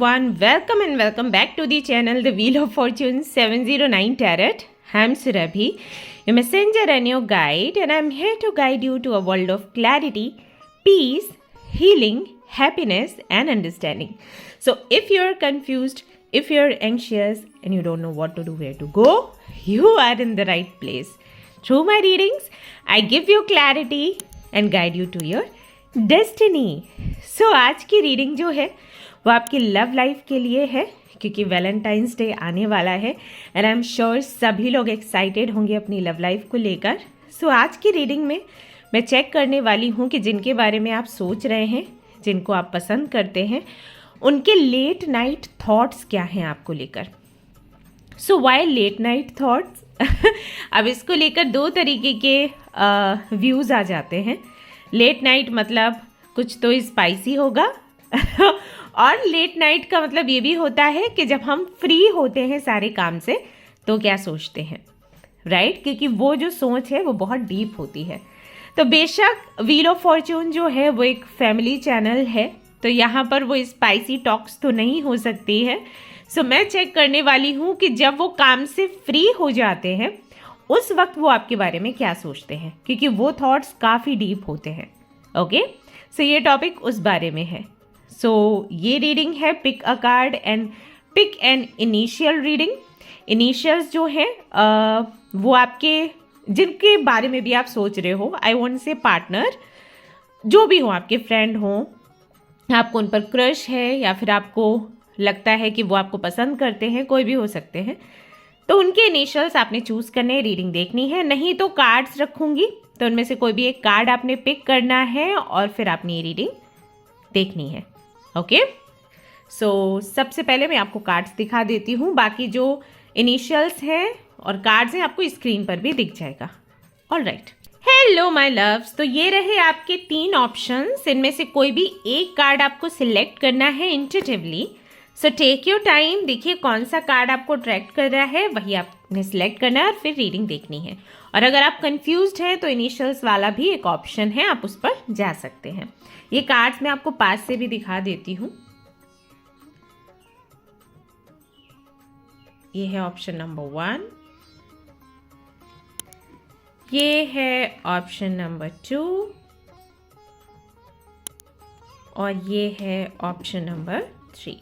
everyone, welcome and welcome back to the channel The Wheel of Fortune 709 Tarot. I'm Surabhi, your messenger and your guide, and I'm here to guide you to a world of clarity, peace, healing, happiness and understanding. So if you're confused, if you're anxious and you don't know what to do, where to go, you are in the right place. Through my readings, I give you clarity and guide you to your destiny. So आज की reading जो है वो आपकी love life के लिए है, क्योंकि वैलेंटाइंस डे आने वाला है एंड आई एम श्योर सभी लोग एक्साइटेड होंगे अपनी लव लाइफ को लेकर। सो आज की रीडिंग में मैं चेक करने वाली हूँ कि जिनके बारे में आप सोच रहे हैं, जिनको आप पसंद करते हैं, उनके लेट नाइट थॉट्स क्या हैं आपको लेकर। सो वाई लेट नाइट थॉट्स अब इसको लेकर दो तरीके के व्यूज़ आ जाते हैं। लेट नाइट मतलब कुछ तो स्पाइसी होगा और लेट नाइट का मतलब ये भी होता है कि जब हम फ्री होते हैं सारे काम से तो क्या सोचते हैं, राइट? क्योंकि वो जो सोच है वो बहुत डीप होती है। तो बेशक व्हील ऑफ फॉर्च्यून जो है वो एक फैमिली चैनल है, तो यहाँ पर वो स्पाइसी टॉक्स तो नहीं हो सकती है। सो मैं चेक करने वाली हूँ कि जब वो काम से फ्री हो जाते हैं उस वक्त वो आपके बारे में क्या सोचते हैं, क्योंकि वो थॉट्स काफ़ी डीप होते हैं। ओके, सो ये टॉपिक उस बारे में है। सो ये रीडिंग है pick a card and pick an initial reading. Initials जो है वो आपके जिनके बारे में भी आप सोच रहे हो, आई वॉन्ट से पार्टनर, जो भी हो, आपके फ्रेंड हो, आपको उन पर क्रश है या फिर आपको लगता है कि वो आपको पसंद करते हैं, कोई भी हो सकते हैं, तो उनके इनिशियल्स आपने चूज़ करने, रीडिंग देखनी है। नहीं तो कार्ड्स रखूंगी, तो उनमें से कोई भी एक कार्ड आपने पिक करना है और फिर आपने ये रीडिंग देखनी है। ओके, सो सबसे पहले मैं आपको कार्ड्स दिखा देती हूँ, बाकी जो इनिशियल्स हैं और कार्ड्स हैं आपको स्क्रीन पर भी दिख जाएगा। ऑलराइट, हेलो माय लव्स, तो ये रहे आपके 3 ऑप्शंस। इनमें से कोई भी एक कार्ड आपको सिलेक्ट करना है intuitively. So take your time, देखिए कौन सा कार्ड आपको अट्रैक्ट कर रहा है वही आपने सिलेक्ट करना है और फिर रीडिंग देखनी है। और अगर आप कंफ्यूज्ड हैं तो इनिशियल्स वाला भी एक ऑप्शन है, आप उस पर जा सकते हैं। ये कार्ड्स मैं आपको पास से भी दिखा देती हूँ। ये है ऑप्शन नंबर 1, ये है ऑप्शन नंबर 2 और ये है ऑप्शन नंबर 3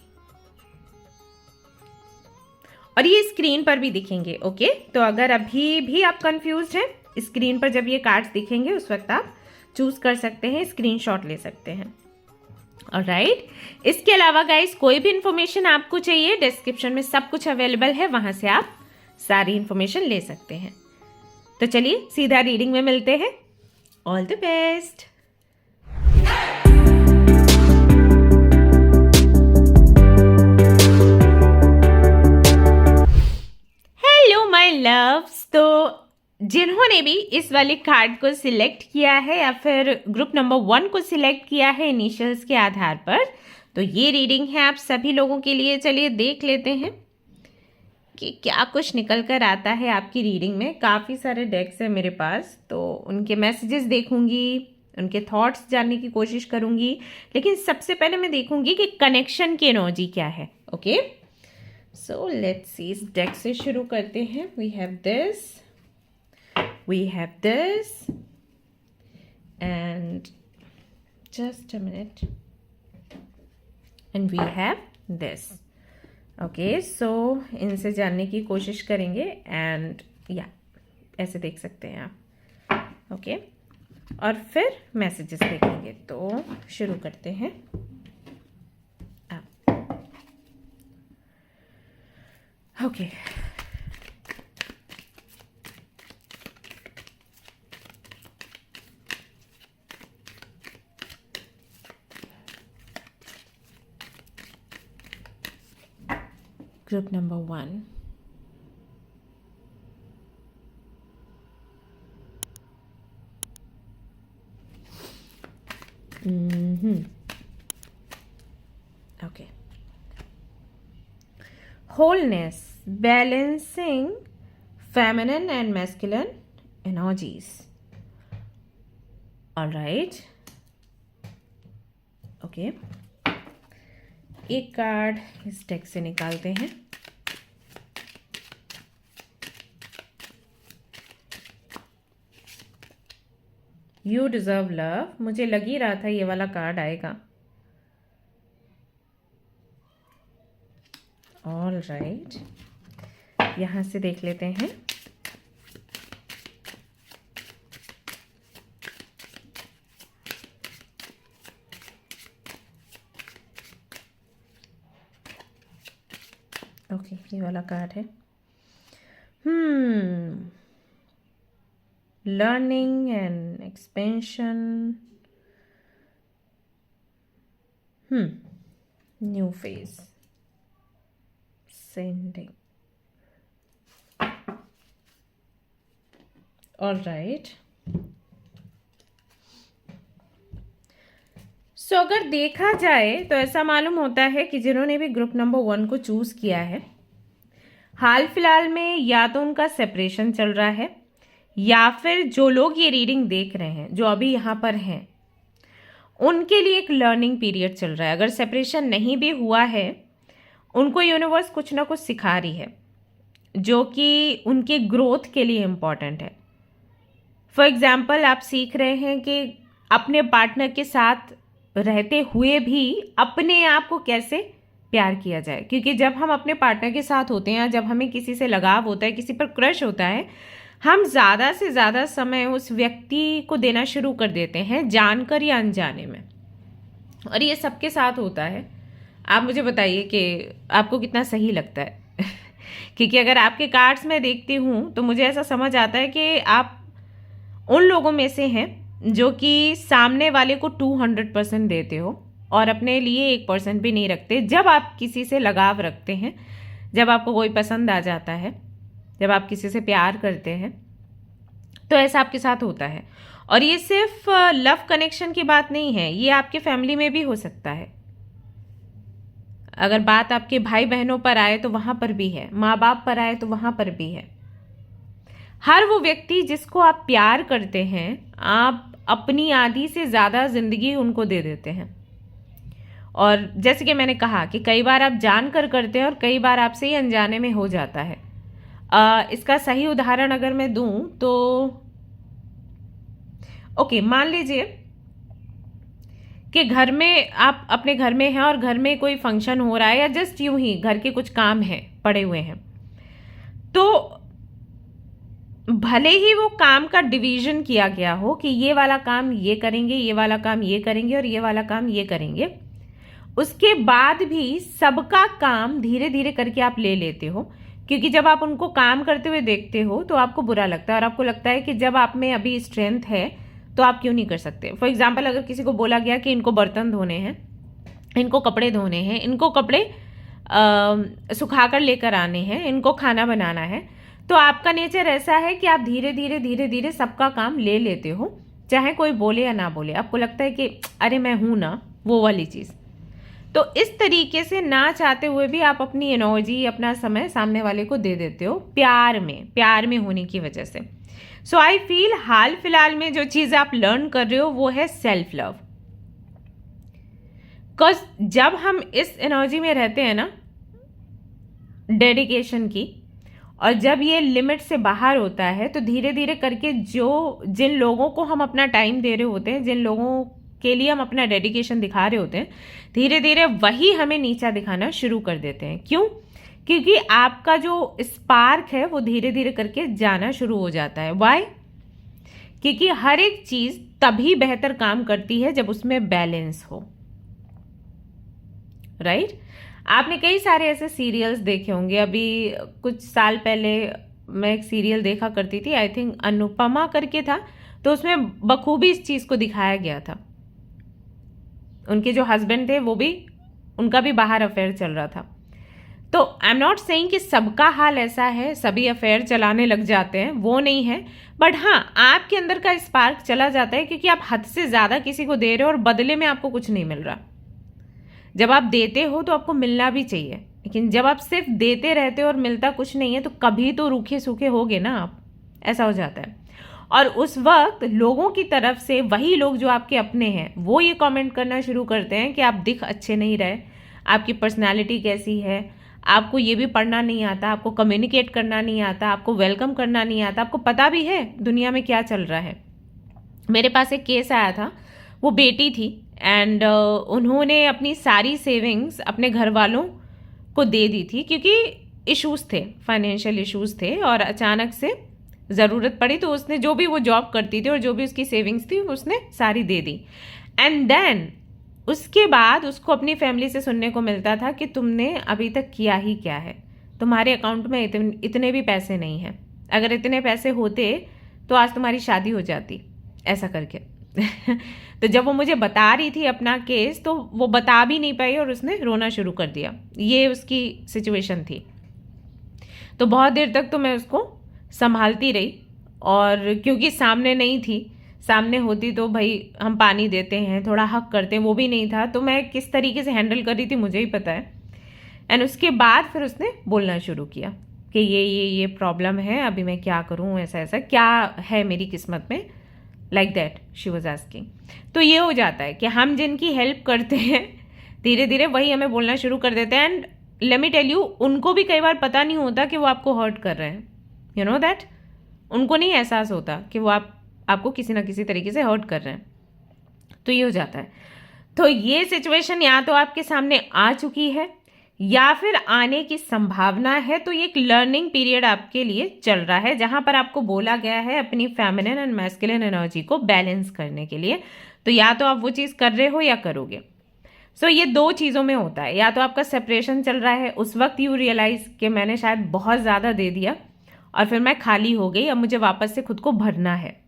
और ये स्क्रीन पर भी दिखेंगे। ओके, तो अगर अभी भी आप कंफ्यूज्ड हैं, स्क्रीन पर जब ये कार्ड्स दिखेंगे उस वक्त आप चूज कर सकते हैं, स्क्रीनशॉट ले सकते हैं। ऑलराइट, इसके अलावा गाइस कोई भी इंफॉर्मेशन आपको चाहिए, डिस्क्रिप्शन में सब कुछ अवेलेबल है, वहां से आप सारी इंफॉर्मेशन ले सकते हैं। तो चलिए सीधा रीडिंग में मिलते हैं। All the best. लव्स, तो जिन्होंने भी इस वाले कार्ड को सिलेक्ट किया है या फिर ग्रुप नंबर 1 को सिलेक्ट किया है इनिशियल्स के आधार पर, तो ये रीडिंग है आप सभी लोगों के लिए। चलिए देख लेते हैं कि क्या कुछ निकल कर आता है आपकी रीडिंग में। काफ़ी सारे डेक्स हैं मेरे पास, तो उनके मैसेजेस देखूंगी, उनके थॉट्स जानने की कोशिश करूंगी, लेकिन सबसे पहले मैं देखूंगी कि कनेक्शन की एनर्जी क्या है। ओके, सो लेट्स सी, इस डेक से शुरू करते हैं। We have this and just a minute and we have this. Okay, so इनसे जानने की कोशिश करेंगे एंड या ऐसे देख सकते हैं आप। ओके, और फिर मैसेजेस देखेंगे। तो शुरू करते हैं। Okay, group number 1, okay, wholeness, balancing feminine and masculine energies. All right, okay, एक कार्ड इस डेक से निकालते हैं। You deserve love. मुझे लग ही रहा था ये वाला कार्ड आएगा। ऑल राइट, यहाँ से देख लेते हैं। ओके, ये वाला कार्ड है। Learning and expansion, new phase, sending. All right, so अगर देखा जाए तो ऐसा मालूम होता है कि जिन्होंने भी ग्रुप नंबर 1 को चूज किया है, हाल फिलहाल में या तो उनका सेपरेशन चल रहा है, या फिर जो लोग ये रीडिंग देख रहे हैं जो अभी यहाँ पर हैं, उनके लिए एक लर्निंग पीरियड चल रहा है। अगर सेपरेशन नहीं भी हुआ है, उनको यूनिवर्स कुछ ना कुछ सिखा रही है जो कि उनके ग्रोथ के लिए इम्पॉर्टेंट है। फॉर एग्जाम्पल, आप सीख रहे हैं कि अपने पार्टनर के साथ रहते हुए भी अपने आप को कैसे प्यार किया जाए, क्योंकि जब हम अपने पार्टनर के साथ होते हैं, जब हमें किसी से लगाव होता है, किसी पर क्रश होता है, हम ज़्यादा से ज़्यादा समय उस व्यक्ति को देना शुरू कर देते हैं, जानकर या अनजाने में। और ये सबके साथ होता है। आप मुझे बताइए कि आपको कितना सही लगता है क्योंकि अगर आपके कार्ड्स में देखती हूँ तो मुझे ऐसा समझ आता है कि आप उन लोगों में से हैं जो कि सामने वाले को 200% देते हो और अपने लिए 1% भी नहीं रखते। जब आप किसी से लगाव रखते हैं, जब आपको कोई पसंद आ जाता है, जब आप किसी से प्यार करते हैं, तो ऐसा आपके साथ होता है। और ये सिर्फ लव कनेक्शन की बात नहीं है, ये आपके फैमिली में भी हो सकता है। अगर बात आपके भाई बहनों पर आए तो वहां पर भी है, माँ बाप पर आए तो वहां पर भी है। हर वो व्यक्ति जिसको आप प्यार करते हैं, आप अपनी आधी से ज़्यादा जिंदगी उनको दे देते हैं। और जैसे कि मैंने कहा कि कई बार आप जान कर करते हैं और कई बार आपसे ही अनजाने में हो जाता है। इसका सही उदाहरण अगर मैं दूं तो ओके, मान लीजिए कि घर में आप अपने घर में हैं और घर में कोई फंक्शन हो रहा है या जस्ट यूं ही घर के कुछ काम हैं पड़े हुए हैं, तो भले ही वो काम का डिवीजन किया गया हो कि ये वाला काम ये करेंगे, ये वाला काम ये करेंगे और ये वाला काम ये करेंगे, उसके बाद भी सबका काम धीरे धीरे करके आप ले लेते हो, क्योंकि जब आप उनको काम करते हुए देखते हो तो आपको बुरा लगता है और आपको लगता है कि जब आप में अभी स्ट्रेंथ है तो आप क्यों नहीं कर सकते। फॉर एग्जाम्पल, अगर किसी को बोला गया कि इनको बर्तन धोने हैं, इनको कपड़े धोने हैं, इनको कपड़े सुखा कर लेकर आने हैं, इनको खाना बनाना है, तो आपका नेचर ऐसा है कि आप धीरे धीरे धीरे धीरे सबका काम ले लेते हो, चाहे कोई बोले या ना बोले। आपको लगता है कि अरे मैं हूं ना, वो वाली चीज़। तो इस तरीके से ना चाहते हुए भी आप अपनी एनर्जी, अपना समय सामने वाले को दे देते हो, प्यार में होने की वजह से। सो आई फील हाल फिलहाल में जो चीज़ आप लर्न कर रहे हो वो है सेल्फ लव। बिकॉज जब हम इस एनर्जी में रहते हैं ना, डेडिकेशन की, और जब ये लिमिट से बाहर होता है, तो धीरे धीरे करके जिन लोगों को हम अपना टाइम दे रहे होते हैं, जिन लोगों के लिए हम अपना डेडिकेशन दिखा रहे होते हैं, धीरे धीरे वही हमें नीचा दिखाना शुरू कर देते हैं। क्यों? क्योंकि आपका जो स्पार्क है वो धीरे धीरे करके जाना शुरू हो जाता है। व्हाई? क्योंकि हर एक चीज तभी बेहतर काम करती है जब उसमें बैलेंस हो, राइट? आपने कई सारे ऐसे सीरियल्स देखे होंगे। अभी कुछ साल पहले मैं एक सीरियल देखा करती थी, आई थिंक अनुपमा करके था, तो उसमें बखूबी इस चीज को दिखाया गया था। उनके जो हस्बैंड थे वो भी, उनका भी बाहर अफेयर चल रहा था। तो आई एम नॉट सेइंग कि सबका हाल ऐसा है, सभी अफेयर चलाने लग जाते हैं, वो नहीं है। बट हाँ, आपके अंदर का स्पार्क चला जाता है क्योंकि आप हद से ज़्यादा किसी को दे रहे हो और बदले में आपको कुछ नहीं मिल रहा। जब आप देते हो तो आपको मिलना भी चाहिए, लेकिन जब आप सिर्फ देते रहते हो और मिलता कुछ नहीं है, तो कभी तो रूखे सूखे होगे ना आप। ऐसा हो जाता है। और उस वक्त लोगों की तरफ से वही लोग जो आपके अपने हैं वो ये कमेंट करना शुरू करते हैं कि आप दिख अच्छे नहीं रहे, आपकी पर्सनैलिटी कैसी है, आपको ये भी पढ़ना नहीं आता, आपको कम्युनिकेट करना नहीं आता, आपको वेलकम करना नहीं आता, आपको पता भी है दुनिया में क्या चल रहा है। मेरे पास एक केस आया था, वो बेटी थी एंड उन्होंने अपनी सारी सेविंग्स अपने घर वालों को दे दी थी क्योंकि इश्यूज़ थे, फाइनेंशियल इश्यूज़ थे और अचानक से ज़रूरत पड़ी तो उसने जो भी वो जॉब करती थी और जो भी उसकी सेविंग्स थी उसने सारी दे दी। एंड देन उसके बाद उसको अपनी फैमिली से सुनने को मिलता था कि तुमने अभी तक किया ही क्या है, तुम्हारे अकाउंट में इतने भी पैसे नहीं हैं, अगर इतने पैसे होते तो आज तुम्हारी शादी हो जाती, ऐसा करके तो जब वो मुझे बता रही थी अपना केस तो वो बता भी नहीं पाई और उसने रोना शुरू कर दिया। ये उसकी सिचुएशन थी। तो बहुत देर तक तो मैं उसको संभालती रही और क्योंकि सामने नहीं थी, सामने होती तो भाई हम पानी देते हैं, थोड़ा हक करते हैं, वो भी नहीं था, तो मैं किस तरीके से हैंडल कर रही थी मुझे ही पता है। एंड उसके बाद फिर उसने बोलना शुरू किया कि ये प्रॉब्लम है, अभी मैं क्या करूँ, ऐसा ऐसा क्या है मेरी किस्मत में, like that she was asking. तो ये हो जाता है कि हम जिनकी हेल्प करते हैं धीरे धीरे वही हमें बोलना शुरू कर देते हैं। And let me tell you, उनको भी कई बार पता नहीं होता कि वो आपको हर्ट कर रहे हैं, यू नो दैट, उनको नहीं एहसास होता कि वो आपको किसी ना किसी तरीके से हर्ट कर रहे हैं। तो ये हो जाता है। तो ये सिचुएशन या तो आपके सामने आ चुकी है या फिर आने की संभावना है, तो ये एक लर्निंग पीरियड आपके लिए चल रहा है जहां पर आपको बोला गया है अपनी फेमिनिन एंड मैस्कुलिन एनर्जी को बैलेंस करने के लिए। तो या तो आप वो चीज़ कर रहे हो या करोगे। सो ये दो चीज़ों में होता है, या तो आपका सेपरेशन चल रहा है, उस वक्त यू रियलाइज कि मैंने शायद बहुत ज़्यादा दे दिया और फिर मैं खाली हो गई, अब मुझे वापस से खुद को भरना है,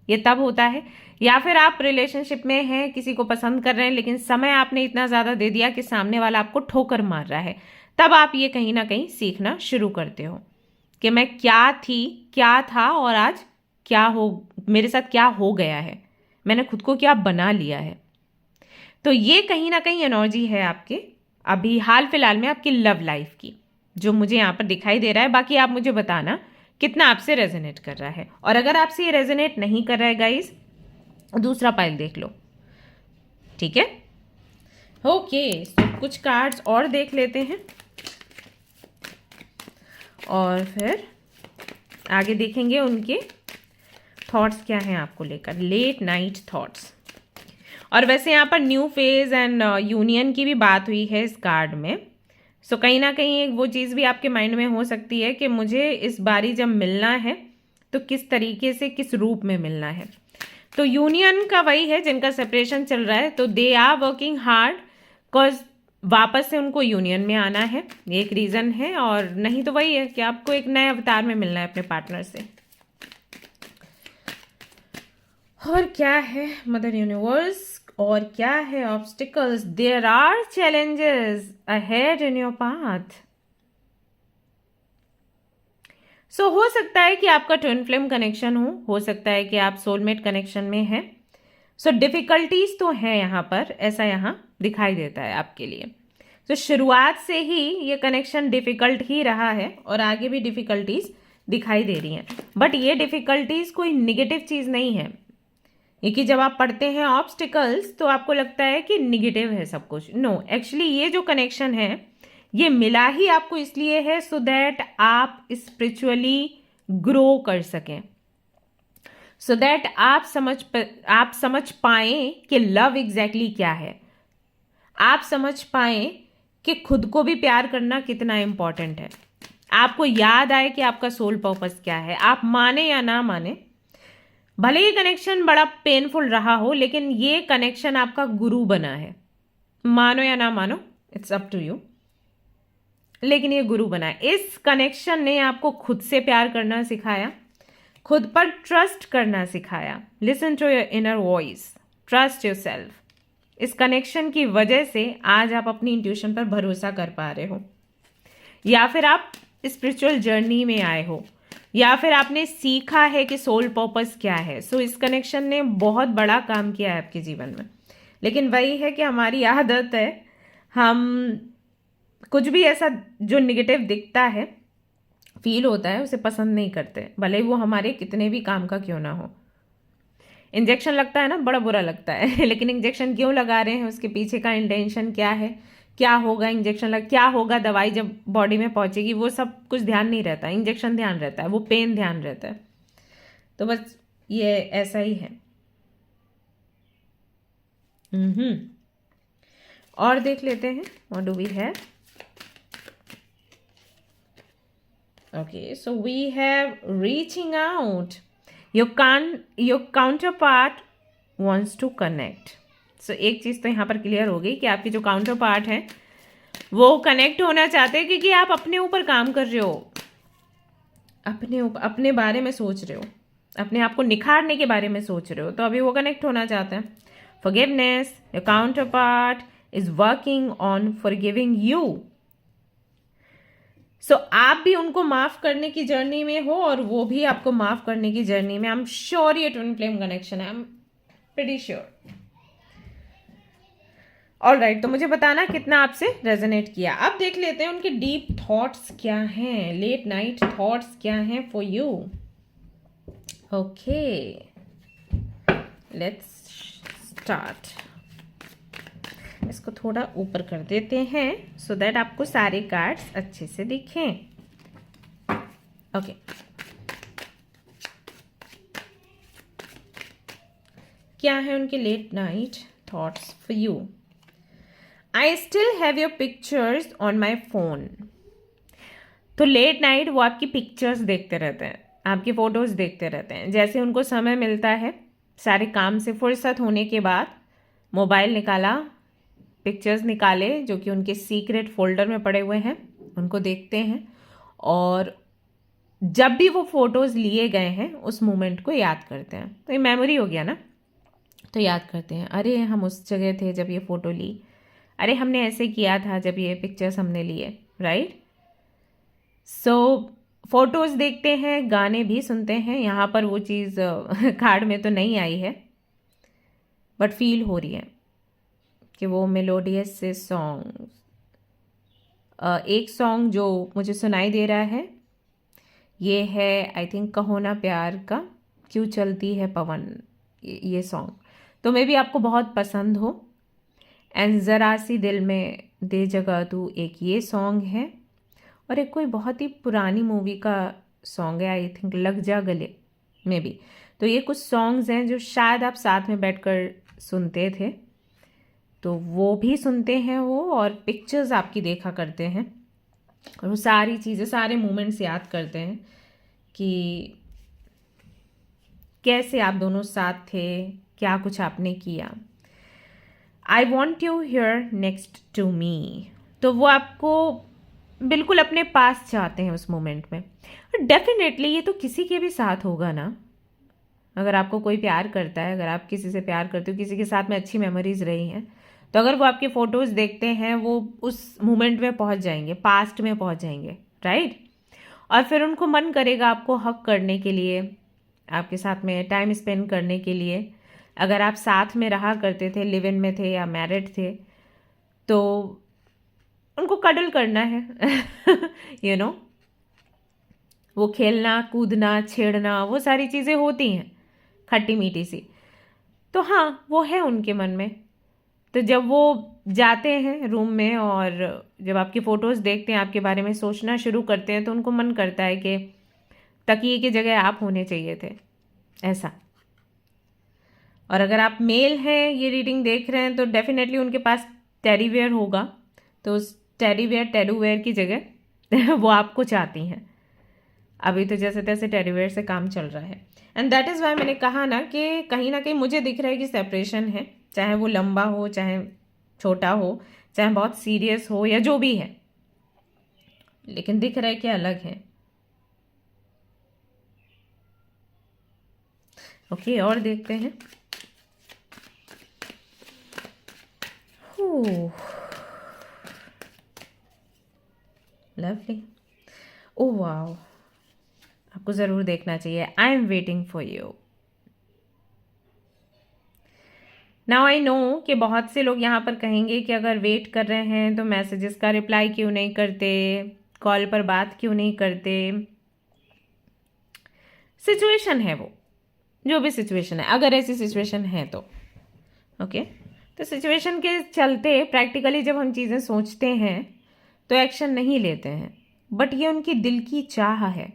ये तब होता है। या फिर आप रिलेशनशिप में हैं, किसी को पसंद कर रहे हैं लेकिन समय आपने इतना ज़्यादा दे दिया कि सामने वाला आपको ठोकर मार रहा है, तब आप ये कहीं ना कहीं सीखना शुरू करते हो कि मैं क्या थी, क्या था और आज क्या हो, मेरे साथ क्या हो गया है, मैंने खुद को क्या बना लिया है। तो ये कहीं ना कहीं एनर्जी है आपके अभी हाल फिलहाल में आपकी लव लाइफ की, जो मुझे यहाँ पर दिखाई दे रहा है। बाकी आप मुझे बताना कितना आपसे रेजोनेट कर रहा है, और अगर आपसे ये रेजोनेट नहीं कर रहा है गाइस, दूसरा पाइल देख लो, ठीक है। ओके, तो कुछ कार्ड्स और देख लेते हैं और फिर आगे देखेंगे उनके थॉट्स क्या हैं आपको लेकर, लेट नाइट थॉट्स। और वैसे यहाँ पर न्यू फेज एंड यूनियन की भी बात हुई है इस कार्ड में। सो कहीं ना कहीं एक वो चीज़ भी आपके माइंड में हो सकती है कि मुझे इस बारी जब मिलना है तो किस तरीके से, किस रूप में मिलना है। तो यूनियन का वही है जिनका सेपरेशन चल रहा है, तो they are working hard because वापस से उनको यूनियन में आना है, एक रीज़न है। और नहीं तो वही है कि आपको एक नए अवतार में मिलना है अपने पार्टनर से। और क्या है मदर यूनिवर्स, और क्या है obstacles, there are challenges ahead in your path. So हो सकता है कि आपका ट्विन फ्लेम कनेक्शन हो सकता है कि आप सोलमेट कनेक्शन में हैं। सो डिफिकल्टीज तो हैं यहाँ पर, ऐसा यहाँ दिखाई देता है आपके लिए। तो शुरुआत से ही ये कनेक्शन डिफिकल्ट ही रहा है और आगे भी डिफिकल्टीज दिखाई दे रही हैं। बट ये डिफिकल्टीज कोई निगेटिव चीज़ नहीं है, क्योंकि जब आप पढ़ते हैं ऑब्स्टिकल्स तो आपको लगता है कि निगेटिव है सब कुछ। नो, एक्चुअली ये जो कनेक्शन है ये मिला ही आपको इसलिए है सो दैट आप स्पिरिचुअली ग्रो कर सकें, सो दैट आप समझ पाएं कि लव एग्जैक्टली क्या है, आप समझ पाएं कि खुद को भी प्यार करना कितना इंपॉर्टेंट है, आपको याद आए कि आपका सोल पर्पस क्या है। आप माने या ना माने, भले ही कनेक्शन बड़ा पेनफुल रहा हो, लेकिन ये कनेक्शन आपका गुरु बना है, मानो या ना मानो, इट्स अप टू यू, लेकिन ये गुरु बना है। इस कनेक्शन ने आपको खुद से प्यार करना सिखाया, खुद पर ट्रस्ट करना सिखाया। Listen to your inner voice, trust yourself. इस कनेक्शन की वजह से आज आप अपनी इंट्यूशन पर भरोसा कर पा रहे हो, या फिर आप स्पिरिचुअल जर्नी में आए हो, या फिर आपने सीखा है कि सोल पर्पस क्या है। सो इस कनेक्शन ने बहुत बड़ा काम किया है आपके जीवन में। लेकिन वही है कि हमारी आदत है, हम कुछ भी ऐसा जो निगेटिव दिखता है, फील होता है, उसे पसंद नहीं करते, भले वो हमारे कितने भी काम का क्यों ना हो। इंजेक्शन लगता है ना, बड़ा बुरा लगता है लेकिन इंजेक्शन क्यों लगा रहे हैं, उसके पीछे का इंटेंशन क्या है, क्या होगा इंजेक्शन लग, क्या होगा दवाई जब बॉडी में पहुंचेगी, वो सब कुछ ध्यान नहीं रहता, इंजेक्शन ध्यान रहता है, वो पेन ध्यान रहता है। तो बस ये ऐसा ही है। और देख लेते हैं what do we have. Okay, so we have reaching out. Your counterpart wants to connect. So एक चीज़ तो यहाँ पर क्लियर हो गई कि आपके जो काउंटर पार्ट हैं वो कनेक्ट होना चाहते हैं, क्योंकि आप अपने ऊपर काम कर रहे हो, अपने बारे में सोच रहे हो, अपने आप को निखारने के बारे में सोच रहे हो, तो अभी वो कनेक्ट होना चाहते हैं। Forgiveness, your counterpart is working on forgiving you. So आप भी उनको माफ करने की जर्नी में हो और वो भी आपको माफ करने की जर्नी में। आई एम श्योर ये ट्विन फ्लेम कनेक्शन है, I am pretty sure. Alright, तो मुझे बताना कितना आपसे रेजोनेट किया। अब देख लेते हैं उनके डीप थॉट्स क्या हैं, लेट नाइट थॉट्स क्या हैं for you. Okay, let's start. इसको थोड़ा ऊपर कर देते हैं सो दैट आपको सारे कार्ड्स अच्छे से दिखें। ओके, क्या है उनके late night thoughts for you. I still have your pictures on my phone. तो लेट नाइट वो आपकी पिक्चर्स देखते रहते हैं, आपकी फोटोज देखते रहते हैं। जैसे उनको समय मिलता है, सारे काम से फुर्सत होने के बाद मोबाइल निकाला, पिक्चर्स निकाले जो कि उनके सीक्रेट फोल्डर में पड़े हुए हैं, उनको देखते हैं, और जब भी वो फोटोज़ लिए गए हैं उस मोमेंट को याद करते हैं। तो ये मेमोरी हो गया ना, तो याद करते हैं, अरे हम उस जगह थे जब ये फ़ोटो ली, अरे हमने ऐसे किया था जब ये पिक्चर्स हमने लिए, राइट। सो फोटोज़ देखते हैं, गाने भी सुनते हैं। यहाँ पर वो चीज़ कार्ड में तो नहीं आई है, बट फील हो रही है कि वो मेलोडियस से सॉन्ग, एक सॉन्ग जो मुझे सुनाई दे रहा है ये है आई थिंक कहो ना प्यार का, क्यों चलती है पवन, ये सॉन्ग तो मे भी आपको बहुत पसंद हो। एंड ज़रा सी दिल में दे जगह तू, एक ये सॉन्ग है, और एक कोई बहुत ही पुरानी मूवी का सॉन्ग है आई थिंक लग जा गले में भी। तो ये कुछ सॉन्ग्स हैं जो शायद आप साथ में बैठकर सुनते थे, तो वो भी सुनते हैं वो, और पिक्चर्स आपकी देखा करते हैं, और वो सारी चीज़ें, सारे मोमेंट्स याद करते हैं कि कैसे आप दोनों साथ थे, क्या कुछ आपने किया। I want you here next to me. तो वो आपको बिल्कुल अपने पास चाहते हैं उस मोमेंट में। डेफिनेटली ये तो किसी के भी साथ होगा ना, अगर आपको कोई प्यार करता है, अगर आप किसी से प्यार करते हो, किसी के साथ में अच्छी मेमोरीज रही हैं, तो अगर वो आपके फ़ोटोज़ देखते हैं वो उस मोमेंट में पहुंच जाएंगे, पास्ट में पहुंच जाएंगे, राइट। और फिर उनको मन करेगा आपको हक करने के लिए, आपके साथ में टाइम स्पेंड करने के लिए। अगर आप साथ में रहा करते थे, लिव इन में थे या मैरिड थे, तो उनको कडल करना है यू नो, वो खेलना कूदना छेड़ना वो सारी चीज़ें होती हैं खट्टी मीठी सी, तो हाँ वो है उनके मन में। तो जब वो जाते हैं रूम में और जब आपकी फ़ोटोज़ देखते हैं, आपके बारे में सोचना शुरू करते हैं, तो उनको मन करता है कि तकिए की जगह आप होने चाहिए थे, ऐसा। और अगर आप मेल हैं, ये रीडिंग देख रहे हैं, तो डेफिनेटली उनके पास टेडी वेयर होगा, तो उस टेडी वेयर टेडू वेयर की जगह वो आपको चाहती हैं। अभी तो जैसे तैसे टेडी वेयर से काम चल रहा है, एंड दैट इज़ वाई मैंने कहा ना कि कहीं ना कहीं मुझे दिख रहा है कि सेपरेशन है, चाहे वो लंबा हो, चाहे छोटा हो, चाहे बहुत सीरियस हो, या जो भी है, लेकिन दिख रहा है कि अलग है। ओके, और देखते हैं। लवली, ओह वाओ, आपको ज़रूर देखना चाहिए। I am waiting for you. Now I know कि बहुत से लोग यहाँ पर कहेंगे कि अगर वेट कर रहे हैं तो मैसेजेस का रिप्लाई क्यों नहीं करते, कॉल पर बात क्यों नहीं करते। सिचुएशन है वो, जो भी सिचुएशन है, अगर ऐसी सिचुएशन है तो ओके। तो सिचुएशन के चलते प्रैक्टिकली जब हम चीज़ें सोचते हैं तो एक्शन नहीं लेते हैं, बट ये उनकी दिल की चाह है।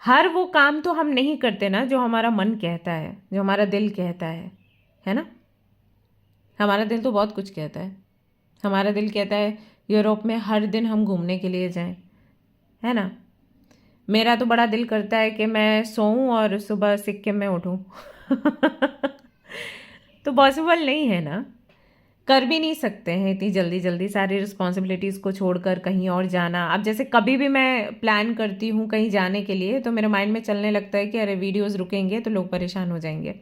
हर वो काम तो हम नहीं करते ना जो हमारा मन कहता है, जो हमारा दिल कहता है ना। हमारा दिल तो बहुत कुछ कहता है। हमारा दिल कहता है यूरोप में हर दिन हम घूमने के लिए जाएं, है ना। मेरा तो बड़ा दिल करता है कि मैं सोऊं और सुबह सिक्किम में उठूं। तो पॉसिबल नहीं है ना, कर भी नहीं सकते हैं इतनी जल्दी जल्दी सारी रिस्पॉन्सिबिलिटीज़ को छोड़कर कहीं और जाना। अब जैसे कभी भी मैं प्लान करती हूँ कहीं जाने के लिए तो मेरे माइंड में चलने लगता है कि अरे वीडियोज़ रुकेंगे तो लोग परेशान हो जाएंगे,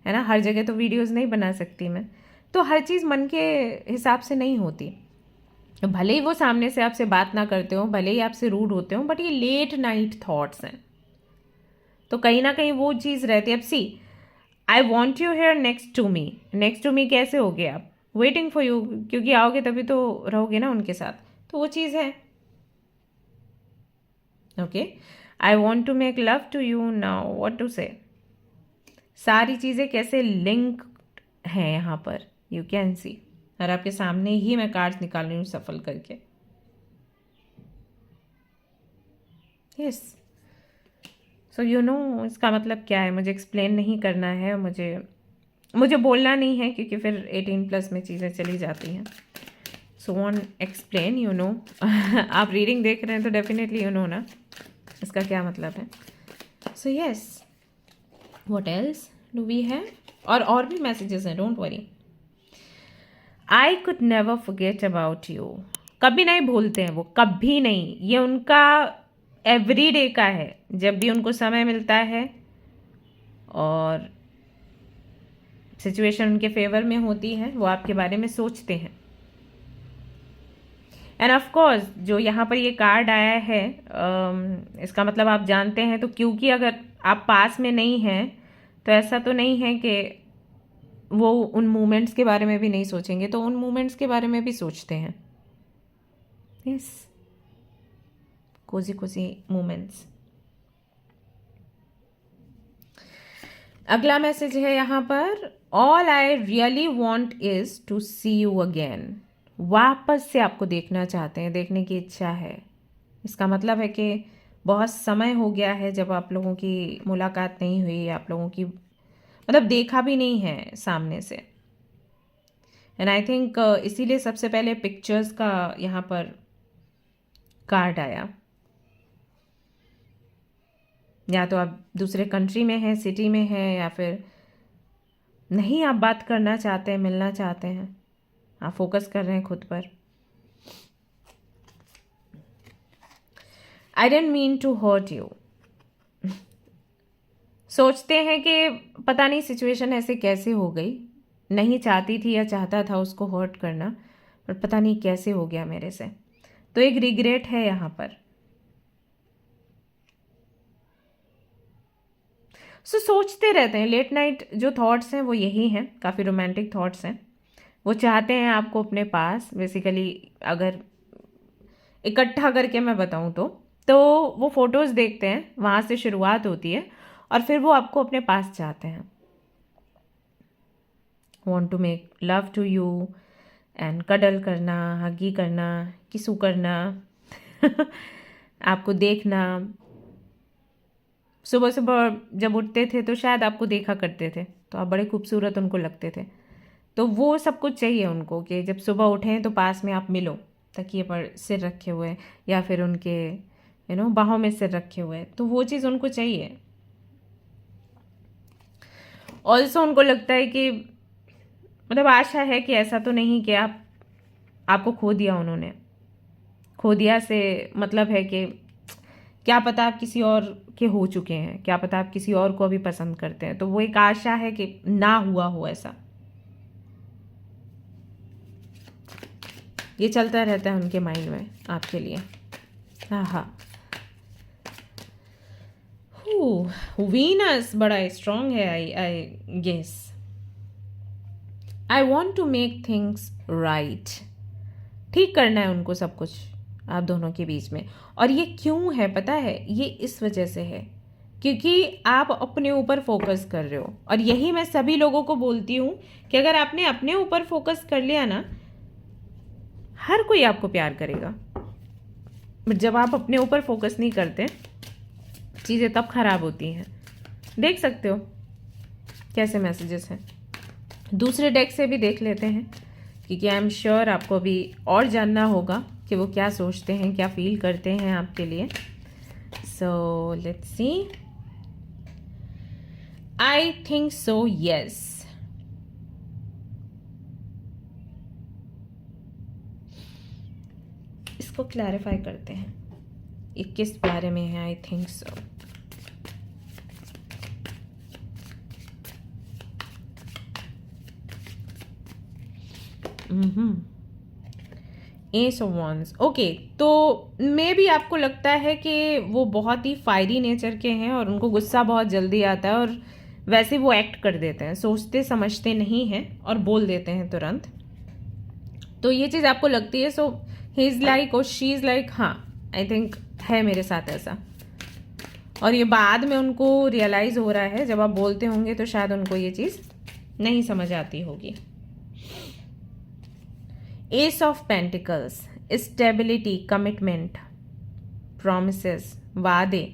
है ना। हर जगह तो वीडियोज़ नहीं बना सकती मैं। तो हर चीज़ मन के हिसाब से नहीं होती। भले ही वो सामने से आपसे बात ना करते हो, भले ही आपसे रूड होते हो, बट ये लेट नाइट थॉट्स हैं तो कहीं ना कहीं वो चीज़ रहती है। अब see, I want you here next to me. Next to me कैसे होगे आप? वेटिंग फॉर यू, क्योंकि आओगे तभी तो रहोगे ना उनके साथ, तो वो चीज़ है। Okay, I want to make love to you now, what to say. सारी चीज़ें कैसे लिंक हैं यहाँ पर, यू कैन सी। और आपके सामने ही मैं कार्ड्स निकाल रही हूँ सफल करके। यस, सो यू नो इसका मतलब क्या है, मुझे एक्सप्लेन नहीं करना है, मुझे बोलना नहीं है, क्योंकि फिर 18+ में चीज़ें चली जाती हैं। So one explain, you know. आप रीडिंग देख रहे हैं तो डेफिनेटली यू नो ना इसका क्या मतलब है। So yes, what else do we have? और भी मैसेजेस हैं, don't worry. I could never forget about you. कभी नहीं भूलते हैं वो, कभी नहीं। ये उनका एवरी डे का है, जब भी उनको समय मिलता है और सिचुएशन उनके फेवर में होती है वो आपके बारे में सोचते हैं। एंड ऑफ कोर्स जो यहाँ पर ये कार्ड आया है, इसका मतलब आप जानते हैं। तो क्योंकि अगर आप पास में नहीं हैं तो ऐसा तो नहीं है कि वो उन मोमेंट्स के बारे में भी नहीं सोचेंगे, तो उन मोमेंट्स के बारे में भी सोचते हैं। Yes, cozy cozy moments. अगला मैसेज है यहाँ पर, all I really want is to see you again. वापस से आपको देखना चाहते हैं, देखने की इच्छा है। इसका मतलब है कि बहुत समय हो गया है जब आप लोगों की मुलाकात नहीं हुई, आप लोगों की मतलब देखा भी नहीं है सामने से। एंड आई थिंक इसीलिए सबसे पहले पिक्चर्स का यहाँ पर कार्ड आया। या तो आप दूसरे कंट्री में हैं, सिटी में हैं, या फिर नहीं आप बात करना चाहते हैं, मिलना चाहते हैं, आप फोकस कर रहे हैं खुद पर। I don't mean to hurt you. सोचते हैं कि पता नहीं सिचुएशन ऐसे कैसे हो गई, नहीं चाहती थी या चाहता था उसको हर्ट करना, पर पता नहीं कैसे हो गया मेरे से। तो एक रिग्रेट है यहाँ पर। सोचते रहते हैं। लेट नाइट जो थॉट्स हैं वो यही हैं, काफ़ी रोमांटिक थॉट्स हैं। वो चाहते हैं आपको अपने पास। बेसिकली अगर इकट्ठा करके मैं बताऊं तो वो फोटोज़ देखते हैं, वहाँ से शुरुआत होती है और फिर वो आपको अपने पास चाहते हैं। Want to make love to you and cuddle करना, हगी करना, किसू करना, आपको देखना। सुबह सुबह जब उठते थे तो शायद आपको देखा करते थे, तो आप बड़े खूबसूरत उनको लगते थे। तो वो सब कुछ चाहिए उनको कि जब सुबह उठें तो पास में आप मिलो, तकिए पर सिर रखे हुए या फिर उनके बाहों में सिर रखे हुए, तो वो चीज़ उनको चाहिए। ऑल्सो उनको लगता है कि मतलब आशा है कि ऐसा तो नहीं कि आपको खो दिया उन्होंने। खो दिया से मतलब है कि क्या पता आप किसी और के हो चुके हैं, क्या पता आप किसी और को अभी पसंद करते हैं। तो वो एक आशा है कि ना हुआ हो ऐसा। ये चलता रहता है उनके माइंड में आपके लिए। हाँ, वीनस बड़ा स्ट्रांग है। I guess I want to make things right. ठीक करना है उनको सब कुछ आप दोनों के बीच में। और ये क्यों है पता है? ये इस वजह से है क्योंकि आप अपने ऊपर फोकस कर रहे हो। और यही मैं सभी लोगों को बोलती हूँ कि अगर आपने अपने ऊपर फोकस कर लिया ना, हर कोई आपको प्यार करेगा। बट जब आप अपने ऊपर फोकस नहीं करते, चीज़ें तब खराब होती हैं। देख सकते हो कैसे मैसेजेस हैं। दूसरे डेक से भी देख लेते हैं, क्योंकि आई एम श्योर आपको भी और जानना होगा कि वो क्या सोचते हैं, क्या फील करते हैं आपके लिए। सो let's C. I think so yes. इसको क्लैरिफाई करते हैं, ये किस बारे में है। I think so. S of wands. Okay, तो मे भी आपको लगता है कि वो बहुत ही फायरी नेचर के हैं और उनको गुस्सा बहुत जल्दी आता है, और वैसे वो एक्ट कर देते हैं, सोचते समझते नहीं हैं और बोल देते हैं तुरंत। तो ये चीज़ आपको लगती है। सो ही इज़ लाइक और शी इज़ लाइक, हाँ आई थिंक है मेरे साथ ऐसा। और ये बाद में उनको रियलाइज़ हो रहा है, जब आप बोलते होंगे तो शायद उनको ये चीज़ नहीं समझ आती होगी। S of pentacles, stability, commitment, promises, वादे।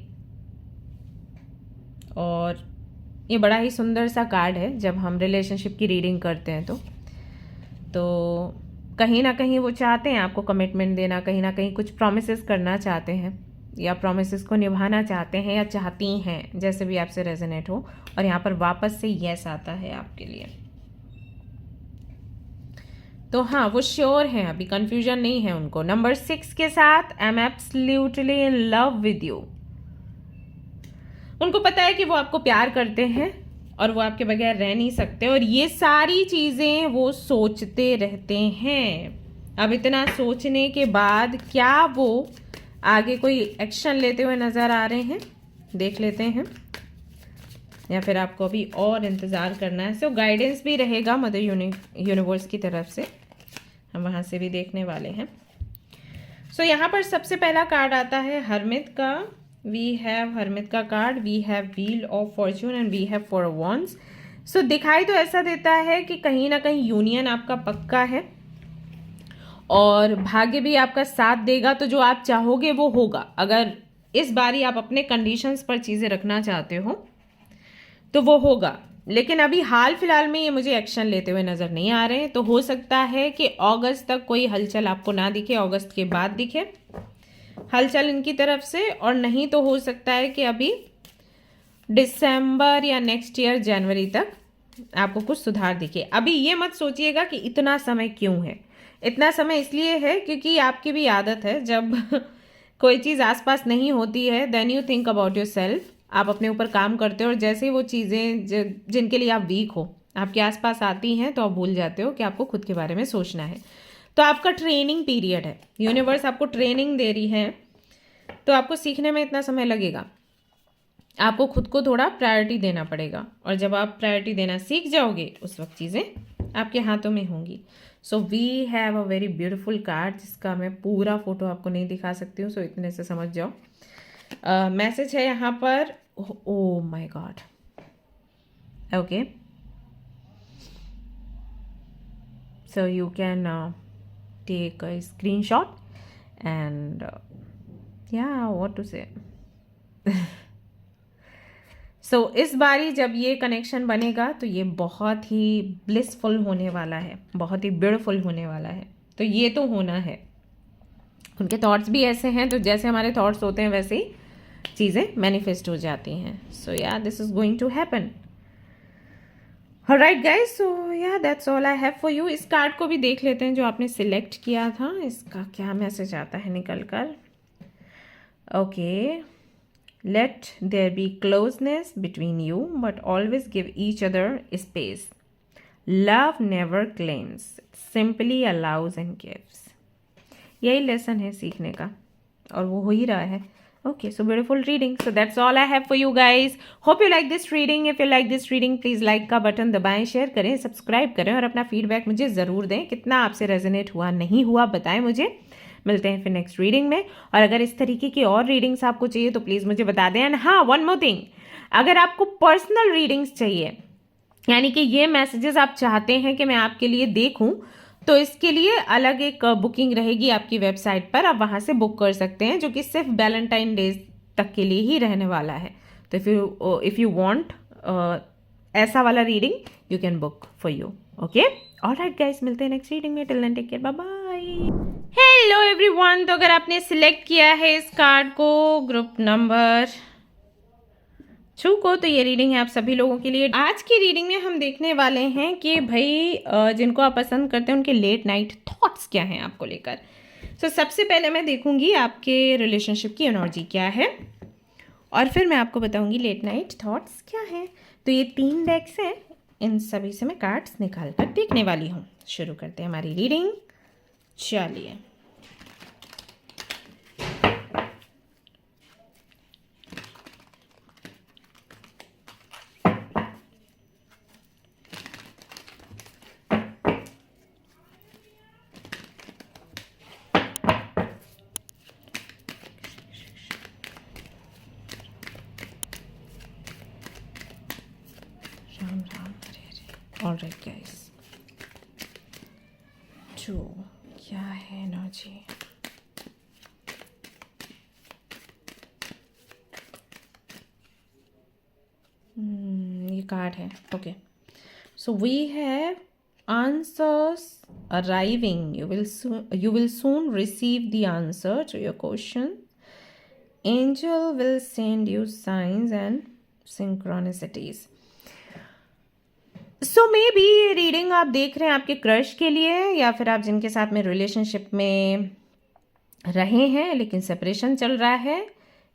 और ये बड़ा ही सुंदर सा कार्ड है जब हम रिलेशनशिप की रीडिंग करते हैं। तो कहीं ना कहीं वो चाहते हैं आपको कमिटमेंट देना, कहीं ना कहीं कुछ प्रॉमिसेस करना चाहते हैं, या प्रॉमिसेस को निभाना चाहते हैं या चाहती हैं, जैसे भी आपसे रेजोनेट हो। और यहाँ पर वापस से यस आता है आपके लिए। तो हाँ, वो श्योर हैं, अभी कंफ्यूजन नहीं है उनको। नंबर 6 के साथ, I am absolutely in love with you. उनको पता है कि वो आपको प्यार करते हैं और वो आपके बगैर रह नहीं सकते, और ये सारी चीज़ें वो सोचते रहते हैं। अब इतना सोचने के बाद क्या वो आगे कोई एक्शन लेते हुए नज़र आ रहे हैं, देख लेते हैं, या फिर आपको अभी और इंतज़ार करना है। सो गाइडेंस भी रहेगा मदर यूनिवर्स की तरफ से, हम वहाँ से भी देखने वाले हैं। सो यहाँ पर सबसे पहला कार्ड आता है हरमित का। वी हैव हरमित का card, we have wheel of fortune and we have 4 wands. So दिखाई तो ऐसा देता है कि कहीं ना कहीं यूनियन आपका पक्का है और भाग्य भी आपका साथ देगा। तो जो आप चाहोगे वो होगा। अगर इस बारी आप अपने कंडीशंस पर चीज़ें रखना चाहते हो तो वो होगा, लेकिन अभी हाल फिलहाल में ये मुझे एक्शन लेते हुए नज़र नहीं आ रहे हैं। तो हो सकता है कि अगस्त तक कोई हलचल आपको ना दिखे, अगस्त के बाद दिखे हलचल इनकी तरफ से, और नहीं तो हो सकता है कि अभी दिसंबर या नेक्स्ट ईयर जनवरी तक आपको कुछ सुधार दिखे। अभी ये मत सोचिएगा कि इतना समय क्यों है। इतना समय इसलिए है क्योंकि आपकी भी आदत है, जब कोई चीज़ आसपास नहीं होती है, then you think about yourself. आप अपने ऊपर काम करते हो और जैसे ही वो चीज़ें जिनके लिए आप वीक हो आपके आसपास आती हैं तो आप भूल जाते हो कि आपको खुद के बारे में सोचना है। तो आपका ट्रेनिंग पीरियड है, यूनिवर्स आपको ट्रेनिंग दे रही है, तो आपको सीखने में इतना समय लगेगा। आपको खुद को थोड़ा प्रायोरिटी देना पड़ेगा, और जब आप प्रायोरिटी देना सीख जाओगे उस वक्त चीज़ें आपके हाथों में होंगी। So we have a very beautiful card, जिसका मैं पूरा फोटो आपको नहीं दिखा सकती हूँ, सो इतने से समझ जाओ। मैसेज है यहाँ पर, oh my god, okay, so you can take a screenshot and या व्हाट टू से। सो इस बारी जब ये कनेक्शन बनेगा तो ये बहुत ही ब्लिसफुल होने वाला है, बहुत ही ब्यूटीफुल होने वाला है। तो ये तो होना है। उनके थॉट्स भी ऐसे हैं, तो जैसे हमारे थॉट्स होते हैं वैसे ही चीज़ें मैनिफेस्ट हो जाती हैं। So yeah this is going to happen. Alright guys, so yeah that's all I have for you. इस कार्ड को भी देख लेते हैं जो आपने सिलेक्ट किया था, इसका क्या मैसेज आता है निकल कर। Okay, let there be closeness between you, but always give each other space. Love never claims, it simply allows and gives. यही लेसन है सीखने का, और वो हो ही रहा है। Okay, so beautiful reading. So that's all I have for you guys. Hope you like this reading. If you like this reading, please like का बटन दबाएं, शेयर करें, सब्सक्राइब करें, और अपना फीडबैक मुझे ज़रूर दें। कितना आपसे रेजोनेट हुआ, नहीं हुआ, बताएं मुझे। मिलते हैं फिर नेक्स्ट रीडिंग में। और अगर इस तरीके की और रीडिंग्स आपको चाहिए तो प्लीज़ मुझे बता दें। एंड हाँ, वन मोर थिंग, अगर आपको पर्सनल रीडिंग्स चाहिए, यानी कि ये मैसेजेस आप चाहते हैं कि मैं आपके लिए देखूं, तो इसके लिए अलग एक बुकिंग रहेगी आपकी वेबसाइट पर, आप वहां से बुक कर सकते हैं, जो कि सिर्फ वैलेंटाइन डेज तक के लिए ही रहने वाला है। तो इफ यू वांट ऐसा वाला reading, you can book for you. Okay, alright guys, मिलते हैं नेक्स्ट रीडिंग में। Till then take care, bye bye. Hello everyone, तो अगर आपने सिलेक्ट किया है इस कार्ड को ग्रुप नंबर 2 को, तो ये रीडिंग है आप सभी लोगों के लिए। आज की रीडिंग में हम देखने वाले हैं कि भाई जिनको आप पसंद करते हैं उनके लेट नाइट थॉट्स क्या हैं आपको लेकर। सो सबसे पहले मैं देखूंगी आपके रिलेशनशिप की एनर्जी क्या है, और फिर मैं आपको बताऊंगी लेट नाइट थॉट्स क्या हैं। तो ये 3 डेक्स हैं, इन सभी से मैं कार्ड्स निकाल कर देखने वाली हूँ। शुरू करते हैं हमारी रीडिंग, चलिए। राम राम हरे हरे। ऑलराइट गाइस, 2 क्या है एनर्जी? ये कार्ड है। Okay, so we have answers arriving. You will soon receive the answer to your question. Angel will send you signs and synchronicities. So may be ये रीडिंग आप देख रहे हैं आपके क्रश के लिए, या फिर आप जिनके साथ में रिलेशनशिप में रहे हैं लेकिन सेपरेशन चल रहा है,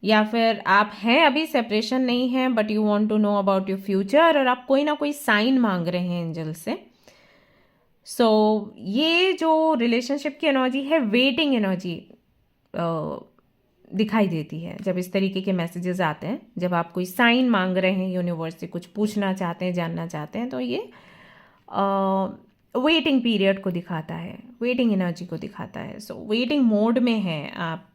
या फिर आप हैं अभी सेपरेशन नहीं है but you want to know about your future, और आप कोई ना कोई साइन मांग रहे हैं एंजल से। सो ये जो रिलेशनशिप की एनर्जी है, वेटिंग एनर्जी दिखाई देती है जब इस तरीके के मैसेजेस आते हैं। जब आप कोई साइन मांग रहे हैं यूनिवर्स से, कुछ पूछना चाहते हैं, जानना चाहते हैं, तो ये वेटिंग पीरियड को दिखाता है, वेटिंग एनर्जी को दिखाता है। सो वेटिंग मोड में है आपकी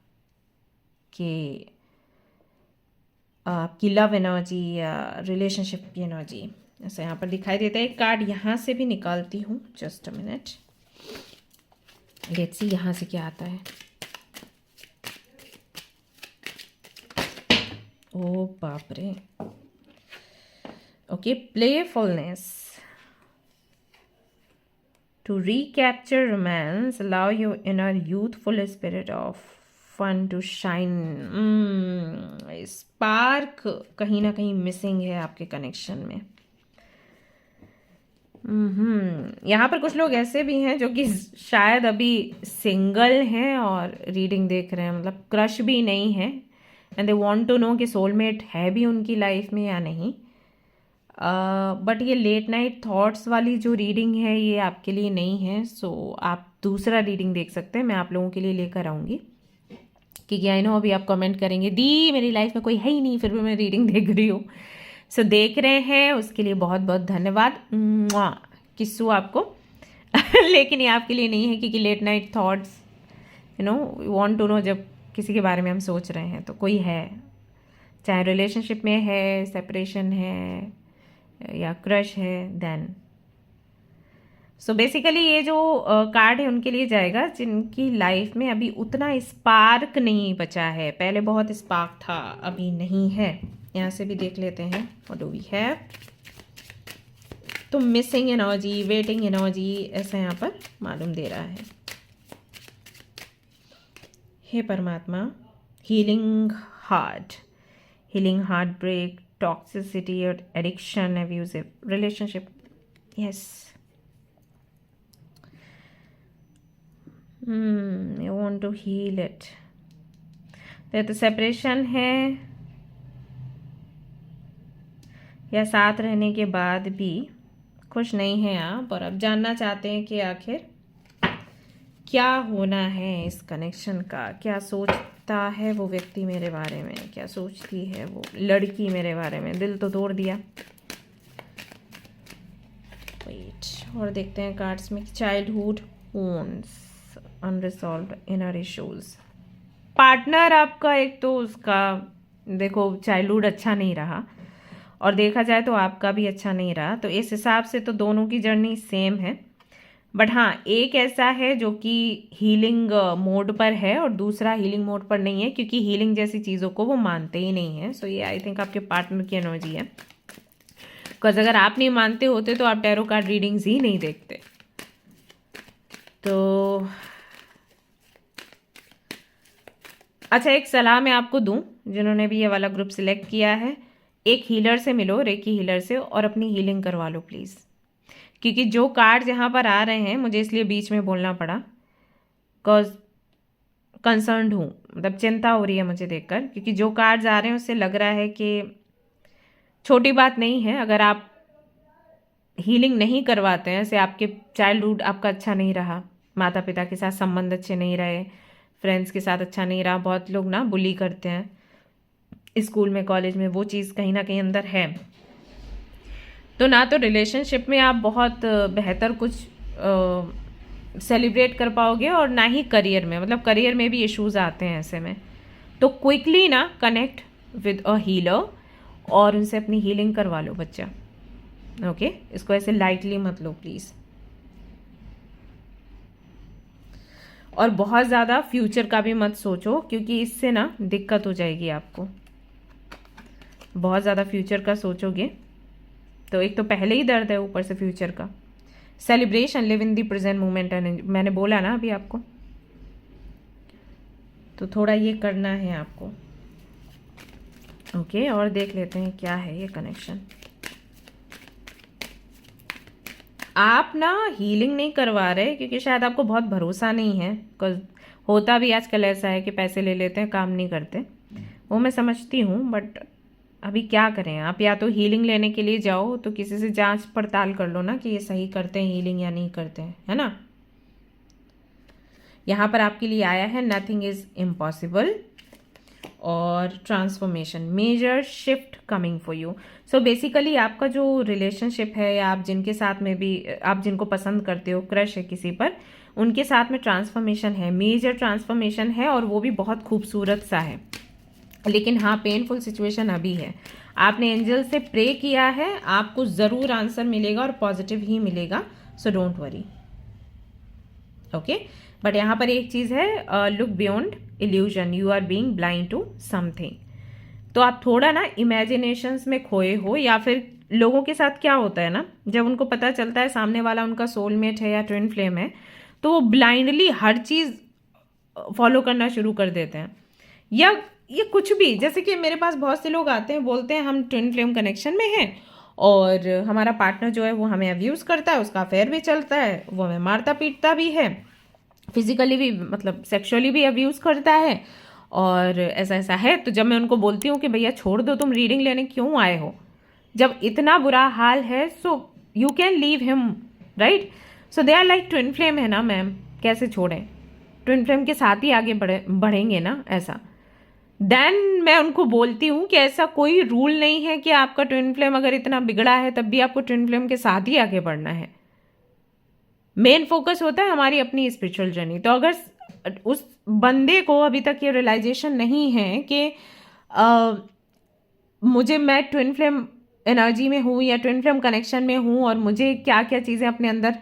लव एनर्जी या रिलेशनशिप की एनर्जी, ऐसा यहाँ पर दिखाई देता है। एक कार्ड यहाँ से भी निकालती हूँ, just a minute, let's see यहाँ से क्या आता है। ओ बाप रे। Okay, playfulness to recapture romance, allow your inner youthful spirit of fun to shine. Spark कहीं ना कहीं मिसिंग है आपके कनेक्शन में। यहाँ पर कुछ लोग ऐसे भी हैं जो कि शायद अभी सिंगल हैं और रीडिंग देख रहे हैं, मतलब क्रश भी नहीं है, and they want to know कि सोलमेट है भी उनकी लाइफ में या नहीं। बट ये लेट नाइट थॉट्स वाली जो रीडिंग है ये आपके लिए नहीं है। सो आप दूसरा रीडिंग देख सकते हैं, मैं आप लोगों के लिए लेकर आऊँगी, क्योंकि आई नो अभी आप कमेंट करेंगे दी मेरी लाइफ में कोई है ही नहीं, फिर भी मैं रीडिंग देख रही हूँ। सो देख रहे हैं उसके लिए बहुत बहुत धन्यवाद, किस्सू आपको। लेकिन ये आपके लिए नहीं है, क्योंकि late night thoughts want to know, जब किसी के बारे में हम सोच रहे हैं तो कोई है, चाहे रिलेशनशिप में है, सेपरेशन है या क्रश है, देन सो बेसिकली ये जो कार्ड है उनके लिए जाएगा जिनकी लाइफ में अभी उतना स्पार्क नहीं बचा है। पहले बहुत स्पार्क था, अभी नहीं है। यहाँ से भी देख लेते हैं व्हाट डू वी हैव। तो मिसिंग एनर्जी, वेटिंग एनर्जी, ऐसा यहाँ पर मालूम दे रहा है। हे परमात्मा, हीलिंग हार्ट ब्रेक, टॉक्सिसिटी और addiction, abusive relationship, yes, you want to heal it. तो सेपरेशन है या साथ रहने के बाद भी खुश नहीं है आप, और अब जानना चाहते हैं कि आखिर क्या होना है इस कनेक्शन का, क्या सोचता है वो व्यक्ति मेरे बारे में, क्या सोचती है वो लड़की मेरे बारे में। दिल तो तोड़ दिया। वेट, और देखते हैं कार्ड्स में। Childhood wounds, unresolved inner issues. Partner आपका, एक तो उसका देखो चाइल्डहुड अच्छा नहीं रहा, और देखा जाए तो आपका भी अच्छा नहीं रहा। तो इस हिसाब से तो दोनों की जर्नी सेम है, बट हाँ एक ऐसा है जो कि हीलिंग मोड पर है और दूसरा हीलिंग मोड पर नहीं है, क्योंकि हीलिंग जैसी चीज़ों को वो मानते ही नहीं है। सो ये आई थिंक आपके पार्टनर की एनर्जी है, बिकॉज अगर आप नहीं मानते होते तो आप टैरो कार्ड रीडिंग्स ही नहीं देखते। तो अच्छा, एक सलाह मैं आपको दूं, जिन्होंने भी ये वाला ग्रुप सिलेक्ट किया है, एक हीलर से मिलो, रेकी हीलर से, और अपनी हीलिंग करवा लो प्लीज़। क्योंकि जो कार्ड यहाँ पर आ रहे हैं, मुझे इसलिए बीच में बोलना पड़ा, बिकॉज कंसर्न्ड हूँ, मतलब चिंता हो रही है मुझे देखकर, क्योंकि जो कार्ड्स आ रहे हैं उससे लग रहा है कि छोटी बात नहीं है अगर आप हीलिंग नहीं करवाते हैं। जैसे आपके चाइल्डहुड आपका अच्छा नहीं रहा, माता पिता के साथ संबंध अच्छे नहीं रहे, फ्रेंड्स के साथ अच्छा नहीं रहा, बहुत लोग ना बुली करते हैं स्कूल में कॉलेज में, वो चीज़ कहीं ना कहीं अंदर है, तो ना तो रिलेशनशिप में आप बहुत बेहतर कुछ सेलिब्रेट कर पाओगे, और ना ही करियर में, मतलब करियर में भी इश्यूज आते हैं ऐसे में। तो क्विकली ना कनेक्ट विद अ हीलर और उनसे अपनी हीलिंग करवा लो बच्चा। ओके, इसको ऐसे लाइटली मत लो प्लीज़। और बहुत ज़्यादा फ्यूचर का भी मत सोचो, क्योंकि इससे ना दिक्कत हो जाएगी आपको। बहुत ज़्यादा फ्यूचर का सोचोगे तो एक तो पहले ही दर्द है, ऊपर से फ्यूचर का। Celebration, live in the present moment, मैंने बोला ना अभी आपको, तो थोड़ा ये करना है आपको। ओके, और देख लेते हैं क्या है ये कनेक्शन। आप ना हीलिंग नहीं करवा रहे क्योंकि शायद आपको बहुत भरोसा नहीं है, बिकॉज होता भी आजकल ऐसा है कि पैसे ले लेते हैं, काम नहीं करते, वो मैं समझती हूँ, बट अभी क्या करें। आप या तो हीलिंग लेने के लिए जाओ, तो किसी से जांच पड़ताल कर लो ना कि ये सही करते हैं हीलिंग या नहीं करते हैं, है ना। यहाँ पर आपके लिए आया है नथिंग इज इम्पॉसिबल और transformation, major shift coming for you. So basically आपका जो रिलेशनशिप है, या आप जिनके साथ में भी, आप जिनको पसंद करते हो, क्रश है किसी पर, उनके साथ में ट्रांसफॉर्मेशन है, मेजर ट्रांसफॉर्मेशन है, और वो भी बहुत खूबसूरत सा है। लेकिन हाँ, पेनफुल सिचुएशन अभी है। आपने एंजल से प्रे किया है, आपको ज़रूर आंसर मिलेगा और पॉजिटिव ही मिलेगा, so don't worry. Okay, but यहाँ पर एक चीज़ है, look beyond illusion, you are being blind to something. तो आप थोड़ा ना इमेजिनेशंस में खोए हो, या फिर लोगों के साथ क्या होता है ना, जब उनको पता चलता है सामने वाला उनका सोलमेट है या ट्विन फ्लेम है, तो वो ब्लाइंडली हर चीज़ फॉलो करना शुरू कर देते हैं। या ये कुछ भी, जैसे कि मेरे पास बहुत से लोग आते हैं, बोलते हैं हम ट्विन फ्लेम कनेक्शन में हैं और हमारा पार्टनर जो है वो हमें अब्यूज़ करता है, उसका अफेयर भी चलता है, वो हमें मारता पीटता भी है, फिजिकली भी, मतलब सेक्सुअली भी अब्यूज़ करता है, और ऐसा ऐसा है। तो जब मैं उनको बोलती हूँ कि भैया छोड़ दो, तुम रीडिंग लेने क्यों आए हो, जब इतना बुरा हाल है, so you can leave him, right. So they are like twin flame है ना मैम, कैसे छोड़ें, ट्विन फ्लेम के साथ ही आगे बढ़ेंगे ना, ऐसा। देन मैं उनको बोलती हूँ कि ऐसा कोई रूल नहीं है कि आपका ट्विन फ्लेम अगर इतना बिगड़ा है तब भी आपको ट्विन फ्लेम के साथ ही आगे बढ़ना है। मेन फोकस होता है हमारी अपनी स्पिरिचुअल जर्नी। तो अगर उस बंदे को अभी तक ये रियलाइजेशन नहीं है कि मैं ट्विन फ्लेम एनर्जी में हूँ या ट्विन फ्लेम कनेक्शन में हूँ, और मुझे क्या क्या चीज़ें अपने अंदर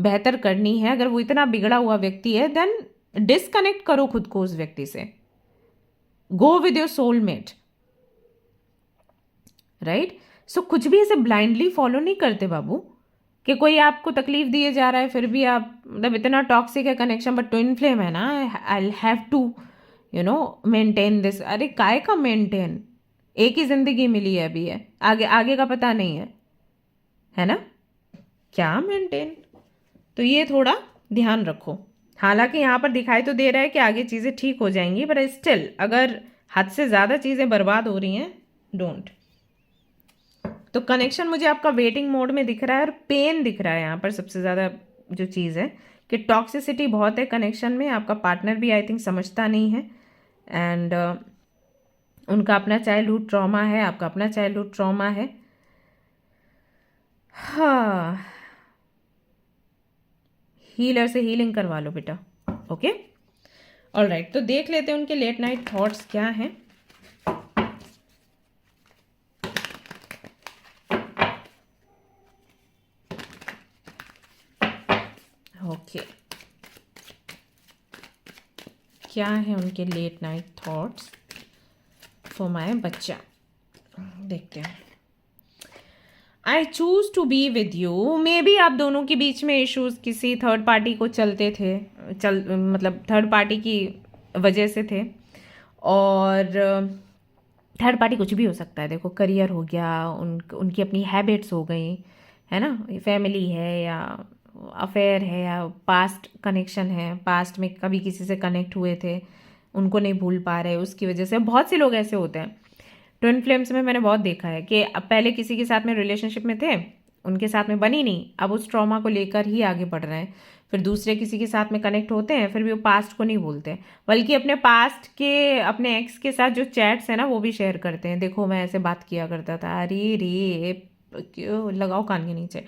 बेहतर करनी है, अगर वो इतना बिगड़ा हुआ व्यक्ति है, देन डिस्कनेक्ट करो खुद को उस व्यक्ति से, go with your soulmate, right. So कुछ भी ऐसे ब्लाइंडली फॉलो नहीं करते बाबू, कि कोई आपको तकलीफ दिए जा रहा है फिर भी आप, मतलब इतना टॉक्सिक है कनेक्शन, बट ट्विन फ्लेम है ना, I have to maintain this. अरे काय का मेंटेन, एक ही जिंदगी मिली है अभी, है आगे आगे का पता नहीं है ना, क्या मेंटेन। तो ये थोड़ा ध्यान रखो। हालांकि यहाँ पर दिखाई तो दे रहा है कि आगे चीज़ें ठीक हो जाएंगी, बट स्टिल अगर हद से ज़्यादा चीज़ें बर्बाद हो रही हैं, डोंट। तो कनेक्शन मुझे आपका वेटिंग मोड में दिख रहा है, और पेन दिख रहा है यहाँ पर सबसे ज़्यादा जो चीज़ है, कि टॉक्सिसिटी बहुत है कनेक्शन में। आपका पार्टनर भी आई थिंक समझता नहीं है, एंड उनका अपना चाइल्डहुड ट्रॉमा है, आपका अपना चाइल्डहुड ट्रॉमा है। हाँ, हीलर से हीलिंग करवा लो बेटा। ओके, ऑलराइट, तो देख लेते हैं उनके लेट नाइट थॉट्स क्या हैं। ओके, क्या है उनके late night thoughts for my बच्चा, देखते हैं। I choose to be with you, maybe आप दोनों के बीच में इश्यूज किसी थर्ड पार्टी को चलते थे, मतलब थर्ड पार्टी की वजह से थे। और थर्ड पार्टी कुछ भी हो सकता है, देखो करियर हो गया, उनकी अपनी हैबिट्स हो गई, है ना, फैमिली है या अफेयर है या पास्ट कनेक्शन है, पास्ट में कभी किसी से कनेक्ट हुए थे, उनको नहीं भूल पा रहे, उसकी वजह से। बहुत से लोग ऐसे होते हैं ट्विन फ्लेम्स में, मैंने बहुत देखा है कि अब पहले किसी के साथ में रिलेशनशिप में थे, उनके साथ में बनी नहीं, अब उस ट्रॉमा को लेकर ही आगे बढ़ रहे हैं, फिर दूसरे किसी के साथ में कनेक्ट होते हैं, फिर भी वो पास्ट को नहीं भूलते, बल्कि अपने पास्ट के, अपने एक्स के साथ जो चैट्स है ना वो भी शेयर करते हैं। देखो मैं ऐसे बात किया करता था, अरे रे क्यों लगाओ कान के नीचे।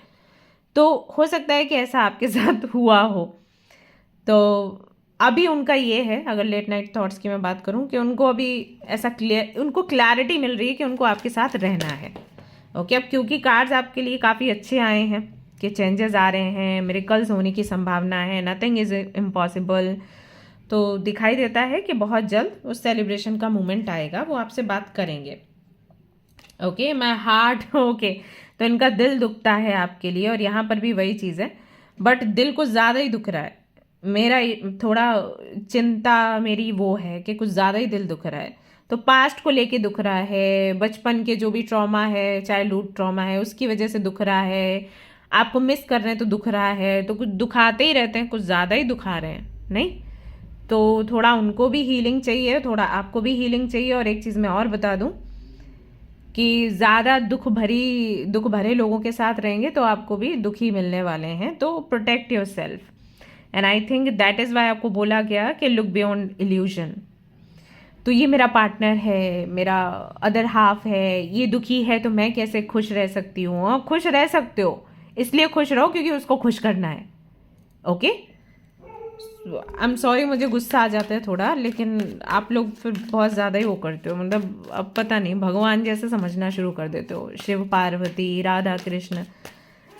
तो हो सकता है कि ऐसा आपके साथ हुआ हो। तो अभी उनका ये है, अगर लेट नाइट थॉट्स की मैं बात करूं, कि उनको अभी ऐसा उनको क्लैरिटी मिल रही है कि उनको आपके साथ रहना है। ओके, अब क्योंकि कार्ड्स आपके लिए काफ़ी अच्छे आए हैं कि चेंजेस आ रहे हैं, मिरेकल्स होने की संभावना है, नथिंग इज़ इम्पॉसिबल, तो दिखाई देता है कि बहुत जल्द उस सेलिब्रेशन का मोमेंट आएगा, वो आपसे बात करेंगे। ओके, माय हार्ट, ओके, तो इनका दिल दुखता है आपके लिए, और यहाँ पर भी वही चीज़ है, बट दिल कुछ ज़्यादा ही दुख रहा है। मेरा थोड़ा चिंता मेरी वो है कि कुछ ज़्यादा ही दिल दुख रहा है। तो पास्ट को लेके दुख रहा है, बचपन के जो भी ट्रॉमा है, चाइल्डहुड ट्रॉमा है, उसकी वजह से दुख रहा है, आपको मिस कर रहे हैं तो दुख रहा है, तो कुछ दुखाते ही रहते हैं, कुछ ज़्यादा ही दुखा रहे हैं, नहीं? तो थोड़ा उनको भी हीलिंग चाहिए, थोड़ा आपको भी हीलिंग चाहिए। और एक चीज़ मैं और बता दूं कि ज़्यादा दुख भरे लोगों के साथ रहेंगे तो आपको भी दुख ही मिलने वाले हैं, तो protect your self. And I think that is why आपको बोला गया कि लुक बियॉन्ड इल्यूजन। तो ये मेरा पार्टनर है, मेरा अदर हाफ है, ये दुखी है, तो मैं कैसे खुश रह सकती हूँ? और खुश रह सकते हो, इसलिए खुश रहो क्योंकि उसको खुश करना है। ओके, आई एम सॉरी, मुझे गुस्सा आ जाता है थोड़ा, लेकिन आप लोग फिर बहुत ज़्यादा ही वो करते हो, मतलब अब पता नहीं, भगवान जैसे समझना शुरू कर देते हो, शिव पार्वती राधा कृष्ण,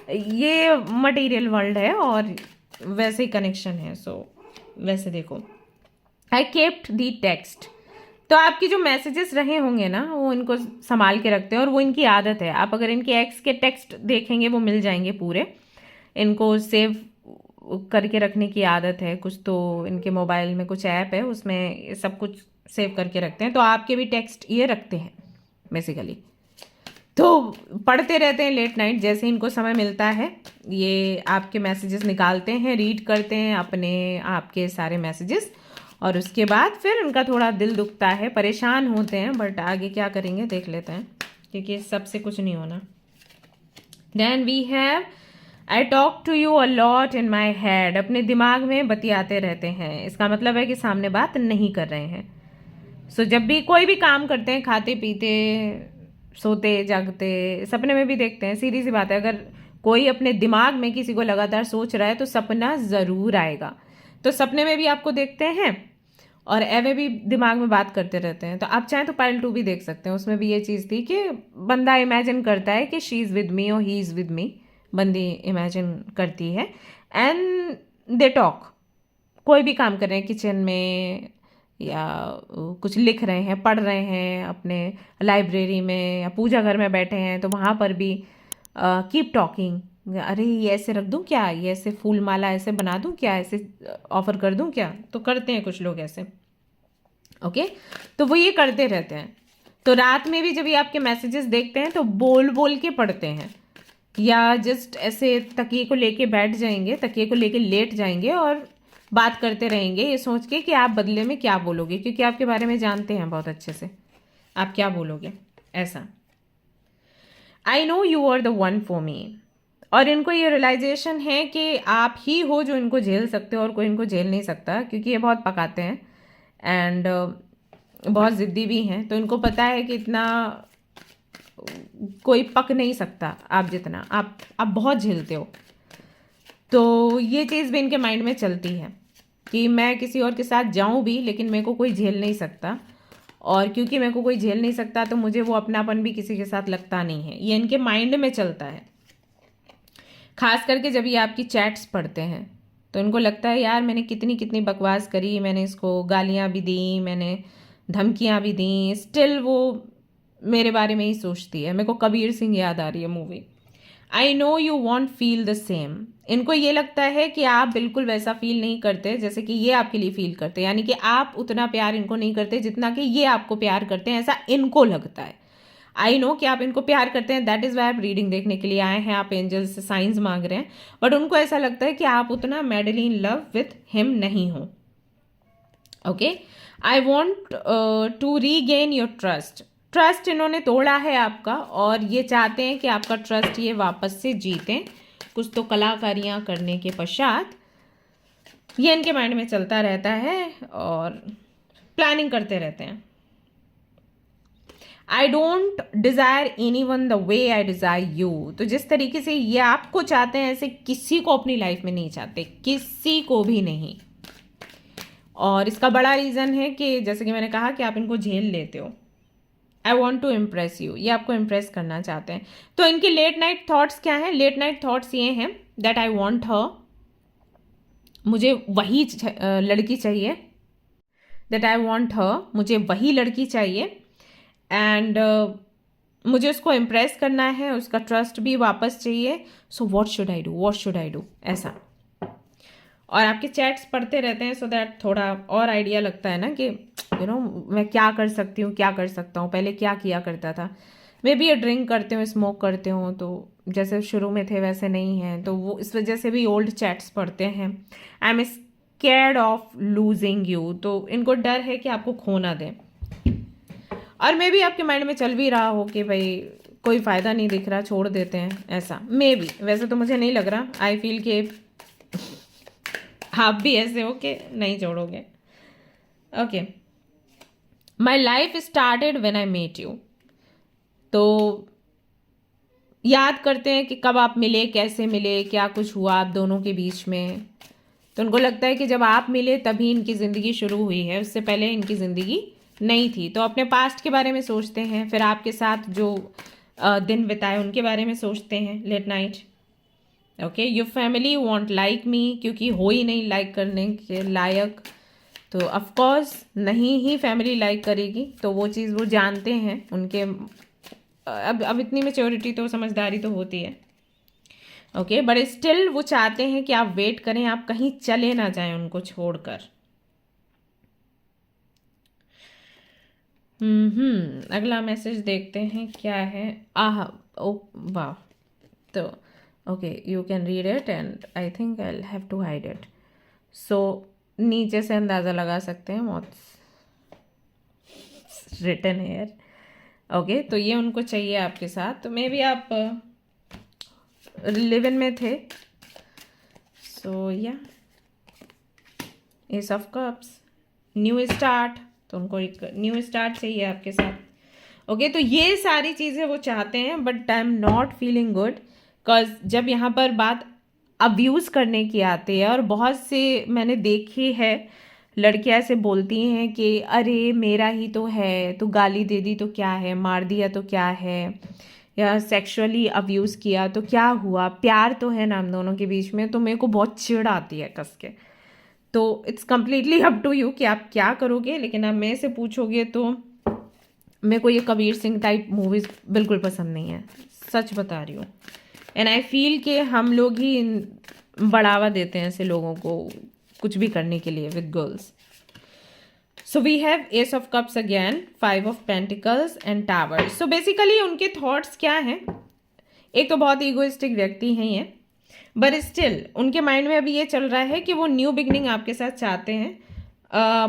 ये मटेरियल वर्ल्ड है और वैसे ही कनेक्शन है। सो वैसे देखो, आई केप्ट दी टेक्स्ट, तो आपकी जो मैसेजेस रहे होंगे ना वो इनको संभाल के रखते हैं, और वो इनकी आदत है। आप अगर इनके एक्स के टेक्स्ट देखेंगे वो मिल जाएंगे पूरे, इनको सेव करके रखने की आदत है। कुछ तो इनके मोबाइल में कुछ ऐप है, उसमें सब कुछ सेव करके रखते हैं, तो आपके भी टेक्स्ट ये रखते हैं बेसिकली। तो पढ़ते रहते हैं लेट नाइट, जैसे इनको समय मिलता है ये आपके मैसेजेस निकालते हैं, रीड करते हैं अपने आपके सारे मैसेजेस, और उसके बाद फिर उनका थोड़ा दिल दुखता है, परेशान होते हैं, बट आगे क्या करेंगे देख लेते हैं, क्योंकि सबसे कुछ नहीं होना। Then we have I talk to you a lot in my head, अपने दिमाग में बतियाते रहते हैं, इसका मतलब है कि सामने बात नहीं कर रहे हैं। सो जब भी कोई भी काम करते हैं, खाते पीते, सोते जागते, सपने में भी देखते हैं, सीधी सी बात है, अगर कोई अपने दिमाग में किसी को लगातार सोच रहा है तो सपना ज़रूर आएगा। तो सपने में भी आपको देखते हैं और एवे भी दिमाग में बात करते रहते हैं। तो आप चाहें तो पार्ट 2 भी देख सकते हैं, उसमें भी ये चीज़ थी कि बंदा इमेजिन करता है कि शी इज़ विद मी और ही इज़ विद मी, बंदी इमेजिन करती है एंड दे टॉक। कोई भी काम कर रहे हैं किचन में, या कुछ लिख रहे हैं, पढ़ रहे हैं अपने लाइब्रेरी में, या पूजा घर में बैठे हैं तो वहाँ पर भी कीप टॉकिंग, अरे ये ऐसे रख दूँ क्या, ये ऐसे फूल माला ऐसे बना दूँ क्या, ऐसे ऑफर कर दूँ क्या, तो करते हैं कुछ लोग ऐसे। ओके, तो वो ये करते रहते हैं। तो रात में भी जब ये आपके मैसेजेस देखते हैं तो बोल बोल के पढ़ते हैं, या जस्ट ऐसे तकिए को लेके बैठ जाएंगे, तकिए को लेके लेट जाएंगे और बात करते रहेंगे, ये सोच के कि आप बदले में क्या बोलोगे, क्योंकि आपके बारे में जानते हैं बहुत अच्छे से आप क्या बोलोगे। ऐसा I know you are the one for me, और इनको ये रियलाइजेशन है कि आप ही हो जो इनको झेल सकते हो और कोई इनको झेल नहीं सकता, क्योंकि ये बहुत पकाते हैं एंड बहुत ज़िद्दी भी हैं। तो इनको पता है कि इतना कोई पक नहीं सकता आप जितना, आप बहुत झेलते हो। तो ये चीज़ भी इनके माइंड में चलती है कि मैं किसी और के साथ जाऊं भी, लेकिन मेरे को कोई झेल नहीं सकता, और क्योंकि मेरे को कोई झेल नहीं सकता तो मुझे वो अपनापन भी किसी के साथ लगता नहीं है, ये इनके माइंड में चलता है। खास करके जब ये आपकी चैट्स पढ़ते हैं तो इनको लगता है यार मैंने कितनी कितनी बकवास करी, मैंने इसको गालियाँ भी दी, मैंने धमकियाँ भी दी, स्टिल वो मेरे बारे में ही सोचती है। मेरे को कबीर सिंह याद आ रही है movie. I know you want feel the same. इनको ये लगता है कि आप बिल्कुल वैसा फील नहीं करते जैसे कि ये आपके लिए फील करते हैं, यानी कि आप उतना प्यार इनको नहीं करते जितना कि ये आपको प्यार करते हैं, ऐसा इनको लगता है। आई नो कि आप इनको प्यार करते हैं, दैट इज़ वाई आप रीडिंग देखने के लिए आए हैं, आप एंजल से साइंस मांग रहे हैं, बट उनको ऐसा लगता है कि आप उतना madly in love with him नहीं हो। Okay, I want to regain your trust. Trust इन्होंने तोड़ा है आपका और ये चाहते हैं कि आपका ट्रस्ट ये वापस से जीतें, कुछ तो कलाकारियाँ करने के पश्चात। ये इनके माइंड में चलता रहता है और प्लानिंग करते रहते हैं। I don't desire any one the way I desire you. तो जिस तरीके से ये आपको चाहते हैं ऐसे किसी को अपनी लाइफ में नहीं चाहते, किसी को भी नहीं। और इसका बड़ा रीज़न है कि जैसे कि मैंने कहा कि आप इनको झेल लेते हो। I want to impress you, ये आपको इम्प्रेस करना चाहते हैं। तो इनकी लेट नाइट थॉट्स क्या हैं? लेट नाइट थॉट्स ये हैं दैट आई वॉन्ट हर, मुझे वही लड़की चाहिए, दैट आई वॉन्ट हर, मुझे वही लड़की चाहिए, एंड मुझे उसको इम्प्रेस करना है, उसका ट्रस्ट भी वापस चाहिए। So what should I do, what should I do, ऐसा। और आपके चैट्स पढ़ते रहते हैं सो दैट थोड़ा और आइडिया लगता है ना कि मैं क्या कर सकती हूँ, क्या कर सकता हूँ, पहले क्या किया करता था। मे बी ये ड्रिंक करते हो, स्मोक करते हो, तो जैसे शुरू में थे वैसे नहीं हैं, तो वो इस वजह से भी ओल्ड चैट्स पढ़ते हैं। I am scared of losing you, तो इनको डर है कि आपको खो ना दें। और मे बी आपके माइंड में चल भी रहा हो कि भाई कोई फ़ायदा नहीं दिख रहा, छोड़ देते हैं, ऐसा मे बी। वैसे तो मुझे नहीं लग रहा, आई फील कि आप भी ऐसे हो कि नहीं छोड़ोगे। Okay, my life started when I met you. तो याद करते हैं कि कब आप मिले, कैसे मिले, क्या कुछ हुआ आप दोनों के बीच में। तो उनको लगता है कि जब आप मिले तभी इनकी ज़िंदगी शुरू हुई है, उससे पहले इनकी ज़िंदगी नहीं थी। तो अपने पास्ट के बारे में सोचते हैं, फिर आपके साथ जो दिन बिताए उनके बारे में सोचते हैं late night. Okay, your family want like me, क्योंकि हो ही नहीं लाइक करने के लायक, तो ऑफकोर्स नहीं ही फैमिली लाइक करेगी। तो वो चीज़ वो जानते हैं, उनके अब इतनी मेच्योरिटी तो समझदारी तो होती है। ओके, बट स्टिल वो चाहते हैं कि आप वेट करें, आप कहीं चले ना जाएं उनको छोड़कर। अगला मैसेज देखते हैं क्या है। आह, ओ वाह। तो okay, you can read it and I think I have to hide it. So नीचे से अंदाज़ा लगा सकते हैं व्हाट्स रिटन हेयर। ओके, तो ये उनको चाहिए आपके साथ। तो मे बी आप लिव इन में थे। सो या S of cups, new start, तो उनको एक न्यू स्टार्ट चाहिए आपके साथ। ओके, तो ये सारी चीज़ें वो चाहते हैं, but I am not feeling good, because जब यहाँ पर बात अब्यूज़ करने की आती है, और बहुत से मैंने देखी है लड़कियां ऐसे बोलती हैं कि अरे मेरा ही तो है, तो गाली दे दी तो क्या है, मार दिया तो क्या है, या सेक्सुअली अब्यूज़ किया तो क्या हुआ, प्यार तो है ना हम दोनों के बीच में। तो मेरे को बहुत चिढ़ आती है कस के। तो it's completely up to you कि आप क्या करोगे। लेकिन आप मेरे से पूछोगे तो मेरे को ये कबीर सिंह टाइप मूवीज़ बिल्कुल पसंद नहीं है, सच बता रही हूँ। एंड आई फील कि हम लोग ही बढ़ावा देते हैं ऐसे लोगों को कुछ भी करने के लिए with girls. So we have ace of cups again, 5 of pentacles and tower. So basically उनके थॉट्स क्या हैं? एक तो बहुत ईगोइस्टिक व्यक्ति हैं ये, बट स्टिल उनके माइंड में अभी ये चल रहा है कि वो न्यू बिगनिंग आपके साथ चाहते हैं,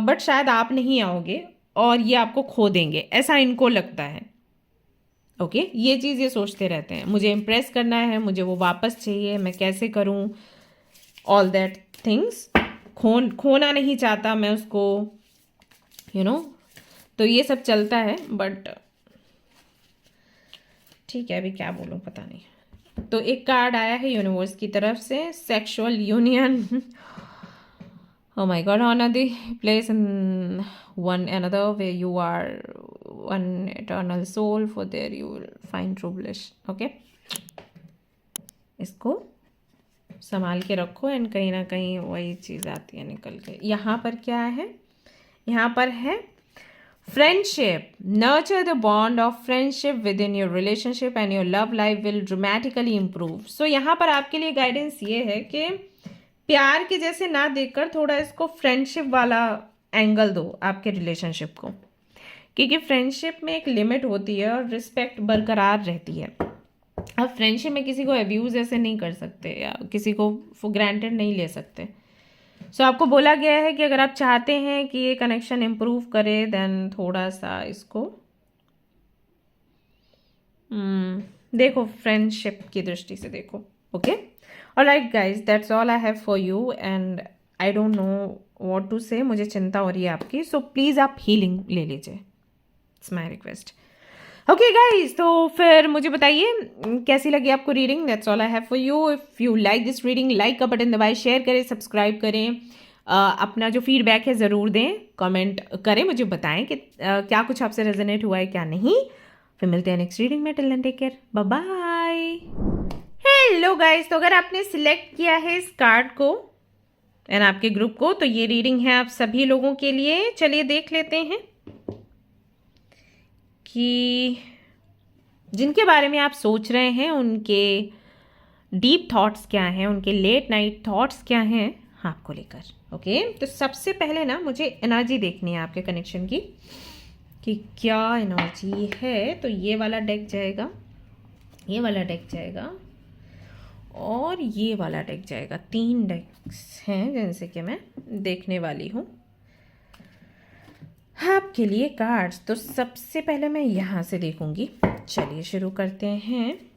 बट शायद आप नहीं आओगे और ये आपको खो देंगे, ऐसा इनको लगता है। ओके, ये चीज़ ये सोचते रहते हैं, मुझे इम्प्रेस करना है, मुझे वो वापस चाहिए, मैं कैसे करूँ, ऑल दैट थिंग्स। खोना नहीं चाहता मैं उसको, तो ये सब चलता है। बट ठीक है, अभी क्या बोलूँ पता नहीं। तो एक कार्ड आया है यूनिवर्स की तरफ से, sexual union. Oh my God, honor the place in one another where you are one eternal soul, for there you will find true bliss. Okay, इसको संभाल के रखो एंड कहीं ना कहीं वही चीज़ आती है निकल के। यहाँ पर क्या है, यहाँ पर है friendship, nurture the bond of friendship within your relationship and your love life will dramatically improve. So यहाँ पर आपके लिए गाइडेंस ये है कि प्यार के जैसे ना देखकर थोड़ा इसको फ्रेंडशिप वाला एंगल दो आपके रिलेशनशिप को, क्योंकि फ्रेंडशिप में एक लिमिट होती है और रिस्पेक्ट बरकरार रहती है। आप फ्रेंडशिप में किसी को अब्यूज़ ऐसे नहीं कर सकते या किसी को फॉर ग्रांटेड नहीं ले सकते। सो आपको बोला गया है कि अगर आप चाहते हैं कि ये कनेक्शन इम्प्रूव करे देन थोड़ा सा इसको देखो, फ्रेंडशिप की दृष्टि से देखो। Okay, alright guys, that's all I have for you and I don't know what to say. मुझे चिंता हो रही है आपकी, सो प्लीज़ आप हीलिंग ले लीजिए, it's my request. Okay guys, तो फिर मुझे बताइए कैसी लगी आपको reading. That's all I have for you. If you like this reading, like का बटन दबाएं, शेयर करें, सब्सक्राइब करें, अपना जो फीडबैक है ज़रूर दें, कमेंट करें, मुझे बताएं कि क्या कुछ आपसे रेजोनेट हुआ है क्या नहीं। फिर मिलते हैं नेक्स्ट रीडिंग में। Till then take care, bye bye. Hello guys, तो अगर आपने सिलेक्ट किया है इस कार्ड को एंड आपके ग्रुप को, तो ये रीडिंग है आप सभी लोगों के लिए। चलिए देख लेते हैं कि जिनके बारे में आप सोच रहे हैं उनके डीप थॉट्स क्या हैं, उनके लेट नाइट थॉट्स क्या हैं आपको लेकर। ओके, तो सबसे पहले ना मुझे एनर्जी देखनी है आपके कनेक्शन की कि क्या एनर्जी है। तो ये वाला डेक जाएगा, ये वाला डेक जाएगा और ये वाला डेक जाएगा। 3 डेक्स हैं जिनसे कि मैं देखने वाली हूँ आपके लिए कार्ड्स। तो सबसे पहले मैं यहाँ से देखूंगी। चलिए शुरू करते हैं।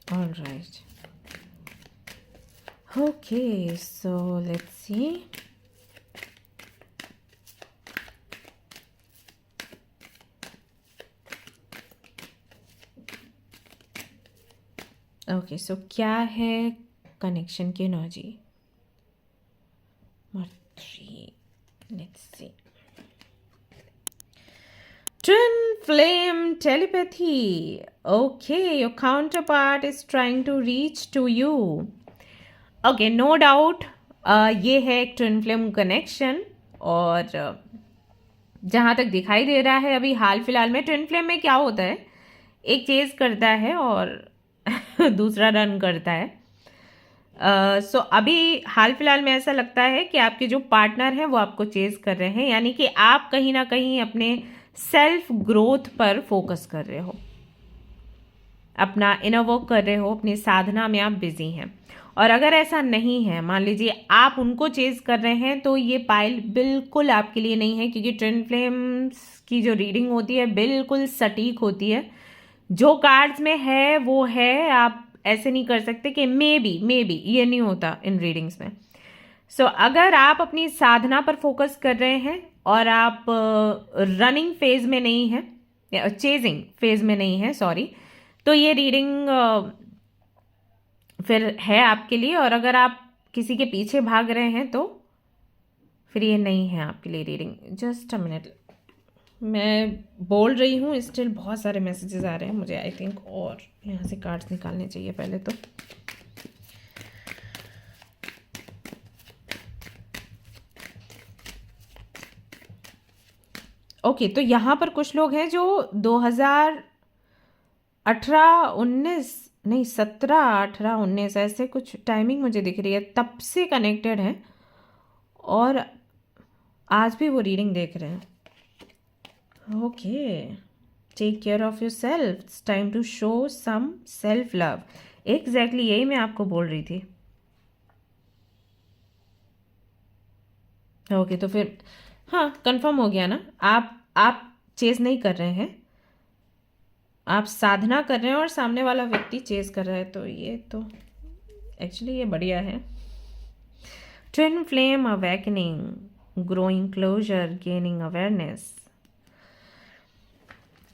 All right. Okay, so let's see. Okay, so क्या है कनेक्शन की energy? Let's see. Twin flame telepathy. Okay, your counterpart is trying to reach to you. Okay, no doubt ये है एक ट्विन फ्लेम कनेक्शन। और जहाँ तक दिखाई दे रहा है अभी हाल फिलहाल में, ट्विन फ्लेम में क्या होता है, एक चेज करता है और दूसरा रन करता है। सो अभी हाल फिलहाल में ऐसा लगता है कि आपके जो पार्टनर हैं वो आपको चेज कर रहे हैं, यानी कि आप कहीं ना कहीं अपने सेल्फ ग्रोथ पर फोकस कर रहे हो, अपना इनर वर्क कर रहे हो, अपनी साधना में आप बिजी हैं। और अगर ऐसा नहीं है, मान लीजिए आप उनको चेज कर रहे हैं, तो ये पाइल बिल्कुल आपके लिए नहीं है, क्योंकि ट्विन फ्लेम्स की जो रीडिंग होती है बिल्कुल सटीक होती है। जो कार्ड्स में है वो है, आप ऐसे नहीं कर सकते कि मे बी ये नहीं होता इन रीडिंग्स में। सो अगर आप अपनी साधना पर फोकस कर रहे हैं और आप रनिंग फेज में नहीं है, चेजिंग फेज में नहीं है, सॉरी, तो ये रीडिंग फिर है आपके लिए। और अगर आप किसी के पीछे भाग रहे हैं तो फिर ये नहीं है आपके लिए रीडिंग। जस्ट अ मिनट, मैं बोल रही हूँ, स्टिल बहुत सारे मैसेजेस आ रहे हैं मुझे, आई थिंक, और यहाँ से कार्ड्स निकालने चाहिए पहले तो। ओके, तो यहाँ पर कुछ लोग हैं जो 2018-19 नहीं 17-18-19 ऐसे कुछ टाइमिंग मुझे दिख रही है, तब से कनेक्टेड हैं और आज भी वो रीडिंग देख रहे हैं। Okay, take care of yourself, it's time to show some self love. Exactly यही मैं आपको बोल रही थी। ओके, तो फिर हाँ, कंफर्म हो गया ना। आप चेज नहीं कर रहे हैं, आप साधना कर रहे हैं और सामने वाला व्यक्ति चेज कर रहा है। तो ये तो एक्चुअली ये बढ़िया है। Twin flame awakening, growing closer, gaining awareness.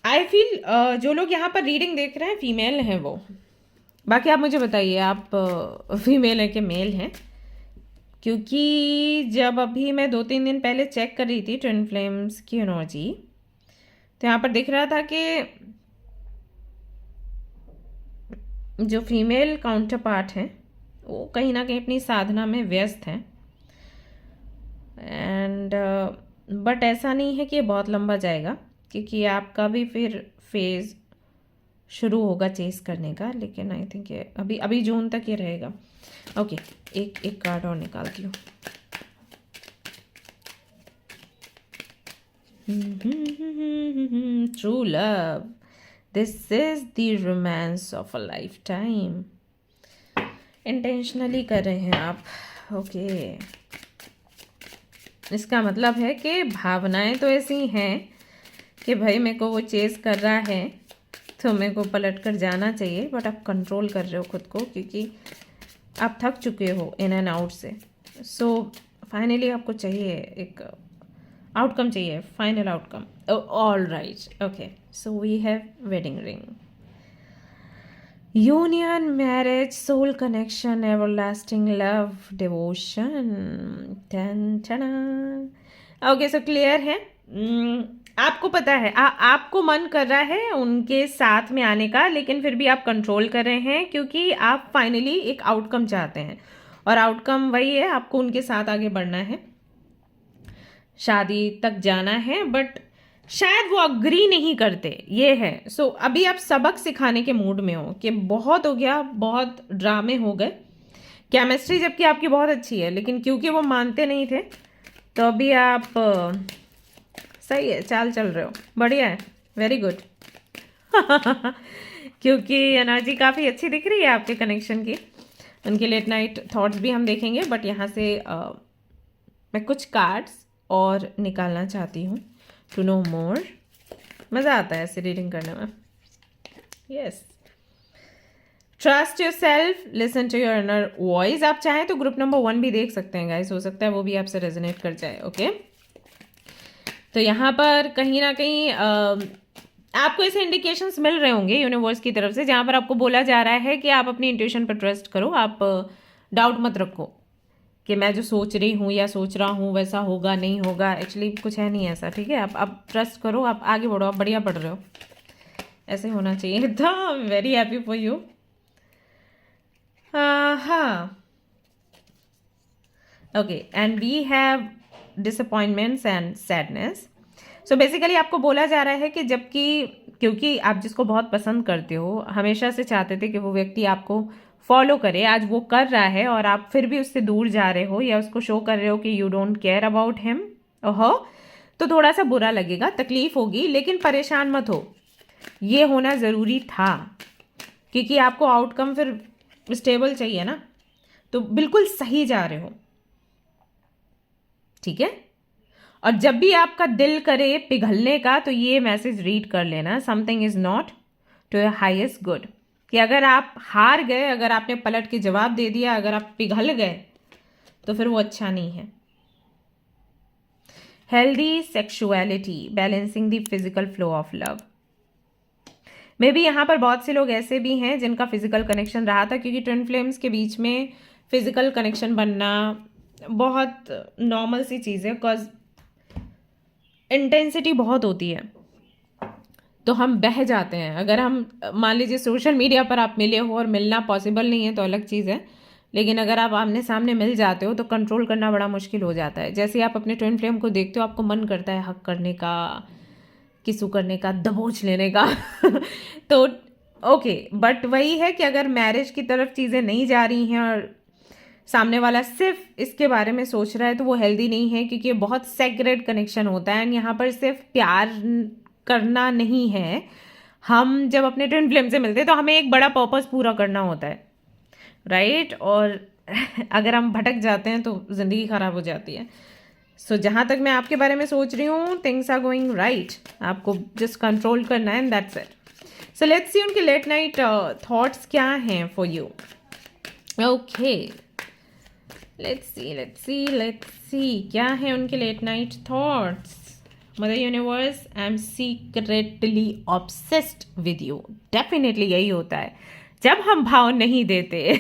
I feel जो लोग यहाँ पर रीडिंग देख रहे हैं फीमेल हैं वो। बाकी आप मुझे बताइए आप फीमेल है कि मेल हैं, क्योंकि जब अभी मैं 2-3 दिन पहले चेक कर रही थी ट्विन फ्लेम्स की एनर्जी, तो यहाँ पर दिख रहा था कि जो फीमेल काउंटर पार्ट हैं वो कहीं ना कहीं अपनी साधना में व्यस्त हैं। एंड बट ऐसा नहीं है कि ये बहुत लंबा जाएगा, क्योंकि आपका भी फिर फेज़ शुरू होगा चेस करने का, लेकिन आई थिंक ये अभी अभी जून तक ये रहेगा। ओके, एक कार्ड और निकालती हूँ। True love, this is the romance of a life time. Intentionally कर रहे हैं आप। ओके, इसका मतलब है कि भावनाएं तो ऐसी हैं कि भाई मेरे को वो चेस कर रहा है तो मेरे को पलट कर जाना चाहिए, बट आप कंट्रोल कर रहे हो खुद को, क्योंकि आप थक चुके हो इन एंड आउट से। सो फाइनली आपको चाहिए एक आउटकम, चाहिए final outcome. All right, okay, so we have wedding ring, union, marriage, soul connection, everlasting love, devotion. Okay, so clear है। आपको पता है आपको मन कर रहा है उनके साथ में आने का, लेकिन फिर भी आप कंट्रोल कर रहे हैं क्योंकि आप फाइनली एक आउटकम चाहते हैं, और आउटकम वही है, आपको उनके साथ आगे बढ़ना है, शादी तक जाना है, बट शायद वो अग्री नहीं करते, ये है। सो अभी आप सबक सिखाने के मूड में हो कि बहुत हो गया, बहुत ड्रामे हो गए, केमिस्ट्री जबकि आपकी बहुत अच्छी है, लेकिन क्योंकि वो मानते नहीं थे तो अभी आप सही है, चाल चल रहे हो, बढ़िया है, वेरी गुड। क्योंकि एनर्जी काफ़ी अच्छी दिख रही है आपके कनेक्शन की। उनके लेट नाइट थॉट्स भी हम देखेंगे, बट यहाँ से मैं कुछ कार्ड्स और निकालना चाहती हूँ टू नो मोर। मज़ा आता है ऐसे रीडिंग करने में। Yes, trust yourself, listen to your inner voice. आप चाहें तो ग्रुप नंबर 1 भी देख सकते हैं गाइस, हो सकता है वो भी आपसे रेजोनेट कर जाए। ओके, तो यहाँ पर कहीं ना कहीं आपको ऐसे इंडिकेशंस मिल रहे होंगे यूनिवर्स की तरफ से, जहाँ पर आपको बोला जा रहा है कि आप अपनी इंट्यूशन पर ट्रस्ट करो, आप डाउट मत रखो कि मैं जो सोच रही हूँ या सोच रहा हूँ वैसा होगा नहीं होगा, एक्चुअली कुछ है नहीं ऐसा, ठीक है। आप ट्रस्ट करो, आप आगे बढ़ो, आप बढ़िया पढ़ रहे हो, ऐसे होना चाहिए था। Very happy for you. हाँ, okay, and we have disappointments and sadness. So basically आपको बोला जा रहा है कि जबकि क्योंकि आप जिसको बहुत पसंद करते हो, हमेशा से चाहते थे कि वो व्यक्ति आपको फॉलो करे, आज वो कर रहा है और आप फिर भी उससे दूर जा रहे हो या उसको शो कर रहे हो कि you don't care about him, ओहो, तो थोड़ा सा बुरा लगेगा, तकलीफ होगी, लेकिन परेशान मत हो, ये होना ज़रूरी था, क्योंकि आपको आउटकम फिर स्टेबल चाहिए ना, तो बिल्कुल सही जा रहे हो, ठीक है। और जब भी आपका दिल करे पिघलने का, तो ये मैसेज रीड कर लेना, something is not to your highest good, कि अगर आप हार गए, अगर आपने पलट के जवाब दे दिया, अगर आप पिघल गए, तो फिर वो अच्छा नहीं है। Healthy sexuality, balancing the physical flow of love. May be यहाँ पर बहुत से लोग ऐसे भी हैं जिनका फिजिकल कनेक्शन रहा था, क्योंकि ट्विन फ्लेम्स के बीच में फिजिकल कनेक्शन बनना बहुत नॉर्मल सी चीज़ है, बिकॉज इंटेंसिटी बहुत होती है, तो हम बह जाते हैं। अगर हम मान लीजिए सोशल मीडिया पर आप मिले हो और मिलना पॉसिबल नहीं है तो अलग चीज़ है, लेकिन अगर आप आमने सामने मिल जाते हो तो कंट्रोल करना बड़ा मुश्किल हो जाता है। जैसे आप अपने ट्विन फ्लेम को देखते हो, आपको मन करता है हक करने का, किसू करने का, दबोच लेने का। तो ओके, बट वही है कि अगर मैरिज की तरफ चीज़ें नहीं जा रही हैं और सामने वाला सिर्फ इसके बारे में सोच रहा है, तो वो हेल्दी नहीं है, क्योंकि ये बहुत सेक्रेड कनेक्शन होता है। एंड यहाँ पर सिर्फ प्यार करना नहीं है, हम जब अपने ट्विन फ्लेम से मिलते हैं तो हमें एक बड़ा पर्पस पूरा करना होता है, राइट। और अगर हम भटक जाते हैं तो ज़िंदगी ख़राब हो जाती है। सो जहाँ तक मैं आपके बारे में सोच रही हूँ, थिंग्स आर गोइंग राइट, आपको जस्ट कंट्रोल करना है, and that's it. So let's see उनके लेट नाइट थॉट्स क्या हैं for you. Okay, let's see क्या है उनके late night thoughts. Mother universe, I am secretly obsessed with you. Definitely यही होता है जब हम भाव नहीं देते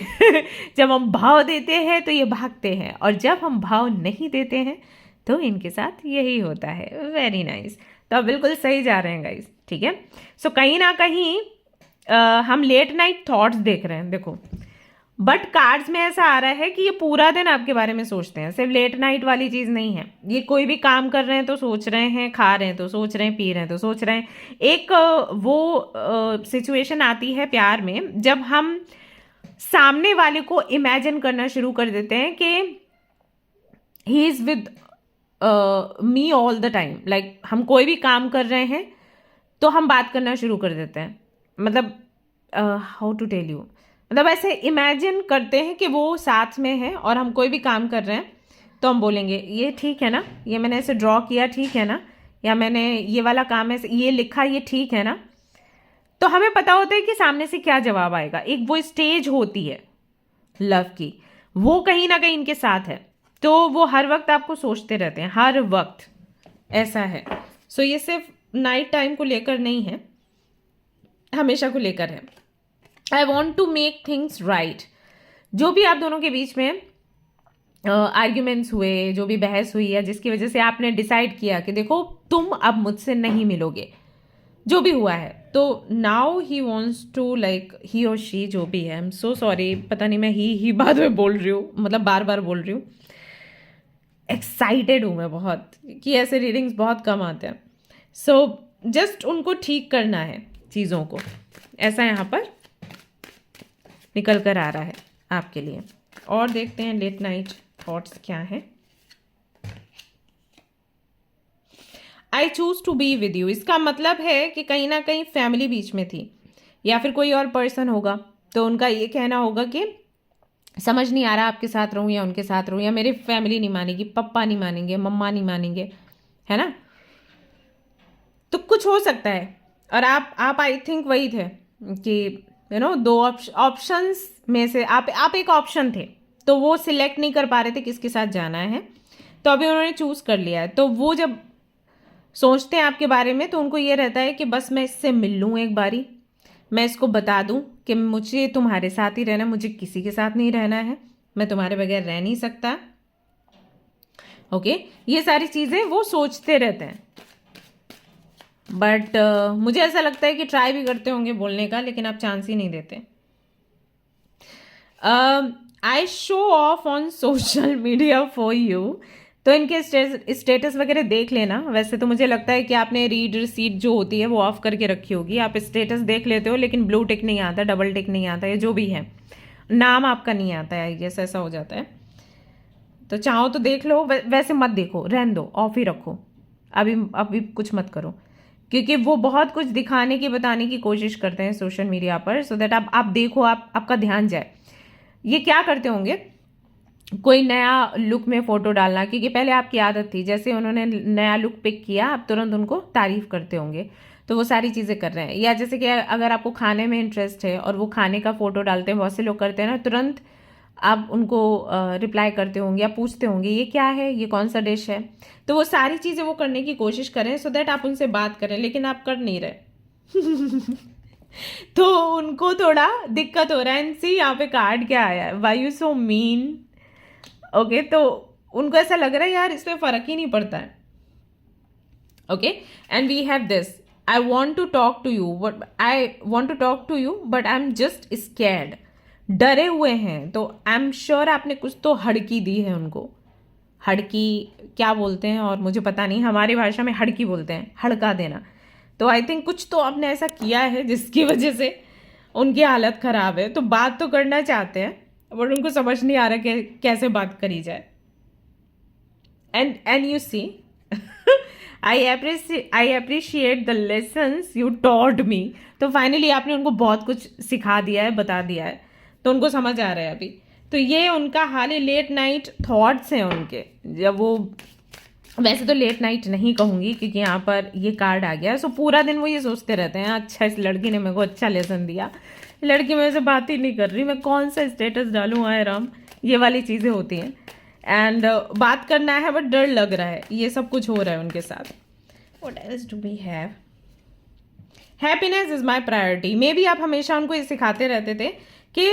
जब हम भाव देते हैं तो ये भागते हैं, और जब हम भाव नहीं देते हैं तो इनके साथ यही होता है। Very nice. तो आप बिल्कुल सही जा रहे हैं गाइस, ठीक है। सो कहीं ना कहीं हम लेट नाइट थॉट्स देख रहे हैं, देखो, बट कार्ड्स में ऐसा आ रहा है कि ये पूरा दिन आपके बारे में सोचते हैं, सिर्फ लेट नाइट वाली चीज़ नहीं है। ये कोई भी काम कर रहे हैं तो सोच रहे हैं, खा रहे हैं तो सोच रहे हैं, पी रहे हैं तो सोच रहे हैं। एक वो सिचुएशन आती है प्यार में जब हम सामने वाले को इमेजिन करना शुरू कर देते हैं कि he is with me all the time. Like हम कोई भी काम कर रहे हैं तो हम बात करना शुरू कर देते हैं, मतलब हाउ टू टेल यू, मतलब ऐसे इमेजिन करते हैं कि वो साथ में है और हम कोई भी काम कर रहे हैं तो हम बोलेंगे ये ठीक है ना, ये मैंने ऐसे ड्रॉ किया ठीक है ना, या मैंने ये वाला काम ऐसे ये लिखा ये ठीक है ना। तो हमें पता होता है कि सामने से क्या जवाब आएगा। एक वो स्टेज होती है लव की, वो कहीं ना कहीं इनके साथ है, तो वो हर वक्त आपको सोचते रहते हैं, हर वक्त ऐसा है। सो ये सिर्फ नाइट टाइम को लेकर नहीं है, हमेशा को लेकर है। I want to make things right. जो भी आप दोनों के बीच में आर्ग्यूमेंट्स हुए, जो भी बहस हुई है जिसकी वजह से आपने डिसाइड किया कि देखो तुम अब मुझसे नहीं मिलोगे, जो भी हुआ है, तो now he wants to like he और शी जो भी है, आई एम सो सॉरी, पता नहीं मैं ही बाद में बोल रही हूँ, मतलब बार बार बोल रही हूँ। एक्साइटेड हूँ मैं बहुत कि ऐसे रीडिंग्स बहुत कम आते हैं। सो जस्ट उनको ठीक करना है चीज़ों को, ऐसा यहाँ पर निकल कर आ रहा है आपके लिए। और देखते हैं लेट नाइट थॉट्स क्या है। I choose to be with you, इसका मतलब है कि कहीं ना कहीं फैमिली बीच में थी या फिर कोई और पर्सन होगा, तो उनका ये कहना होगा कि समझ नहीं आ रहा आपके साथ रहूं या उनके साथ रहूं, या मेरी फैमिली नहीं मानेगी, पप्पा नहीं मानेंगे, मम्मा नहीं मानेंगे, है ना। तो कुछ हो सकता है। और आप आई थिंक वही थे कि दो ऑप्शंस में से आप एक ऑप्शन थे, तो वो सिलेक्ट नहीं कर पा रहे थे किसके साथ जाना है, तो अभी उन्होंने चूज कर लिया है। तो वो जब सोचते हैं आपके बारे में तो उनको ये रहता है कि बस मैं इससे मिल लूँ एक बारी, मैं इसको बता दूं कि मुझे तुम्हारे साथ ही रहना, मुझे किसी के साथ नहीं रहना है, मैं तुम्हारे बगैर रह नहीं सकता। ओके, ये सारी चीज़ें वो सोचते रहते हैं। बट मुझे ऐसा लगता है कि ट्राई भी करते होंगे बोलने का, लेकिन आप चांस ही नहीं देते। I show off on social media for you, तो इनके स्टेटस वगैरह देख लेना। वैसे तो मुझे लगता है कि आपने रीड रिसीट जो होती है वो ऑफ करके रखी होगी, आप स्टेटस देख लेते हो लेकिन ब्लू टिक नहीं आता, डबल टिक नहीं आता, या जो भी है नाम आपका नहीं आता है, जैसे ऐसा हो जाता है। तो चाहो तो देख लो, वैसे मत देखो, रहन दो, ऑफ ही रखो, अभी कुछ मत करो, क्योंकि वो बहुत कुछ दिखाने की बताने की कोशिश करते हैं सोशल मीडिया पर, सो दैट आप देखो, आपका ध्यान जाए। ये क्या करते होंगे, कोई नया लुक में फ़ोटो डालना, क्योंकि पहले आपकी आदत थी, जैसे उन्होंने नया लुक पिक किया आप तुरंत उनको तारीफ़ करते होंगे, तो वो सारी चीज़ें कर रहे हैं। या जैसे कि अगर आपको खाने में इंटरेस्ट है और वो खाने का फ़ोटो डालते हैं, बहुत से लोग करते हैं ना, तुरंत आप उनको रिप्लाई करते होंगे या पूछते होंगे ये क्या है, ये कौन सा डिश है। तो वो सारी चीज़ें वो करने की कोशिश करें सो दैट आप उनसे बात करें, लेकिन आप कर नहीं रहे तो उनको थोड़ा दिक्कत हो रहा है। एंड सी यहाँ पे कार्ड क्या आया है, why you so mean. Okay, तो उनको ऐसा लग रहा है यार इसमें फ़र्क ही नहीं पड़ता है। Okay, and we have this, I want to talk to you but I am just scared, डरे हुए हैं। तो आई एम श्योर आपने कुछ तो हड़की दी है उनको। हड़की क्या बोलते हैं और मुझे पता नहीं, हमारी भाषा में हड़की बोलते हैं, हड़का देना। तो आई थिंक कुछ तो आपने ऐसा किया है जिसकी वजह से उनकी हालत ख़राब है। तो बात तो करना चाहते हैं बट उनको समझ नहीं आ रहा कि कैसे बात करी जाए। And you see I appreciate the lessons you taught me. तो फाइनली आपने उनको बहुत कुछ सिखा दिया है, बता दिया है, तो उनको समझ आ रहा है अभी। तो ये उनका हाल ही लेट नाइट थॉट्स हैं उनके, जब वो, वैसे तो लेट नाइट नहीं कहूँगी क्योंकि यहाँ पर ये कार्ड आ गया। सो पूरा दिन वो ये सोचते रहते हैं, अच्छा इस लड़की ने मेरे को अच्छा लेसन दिया, लड़की मेरे से बात ही नहीं कर रही, मैं कौन सा स्टेटस डालूँ, आए राम, ये वाली चीज़ें होती हैं। एंड बात करना है बट डर लग रहा है, ये सब कुछ हो रहा है उनके साथ। What else do we have? Happiness is my priority. Maybe आप हमेशा उनको ये सिखाते रहते थे कि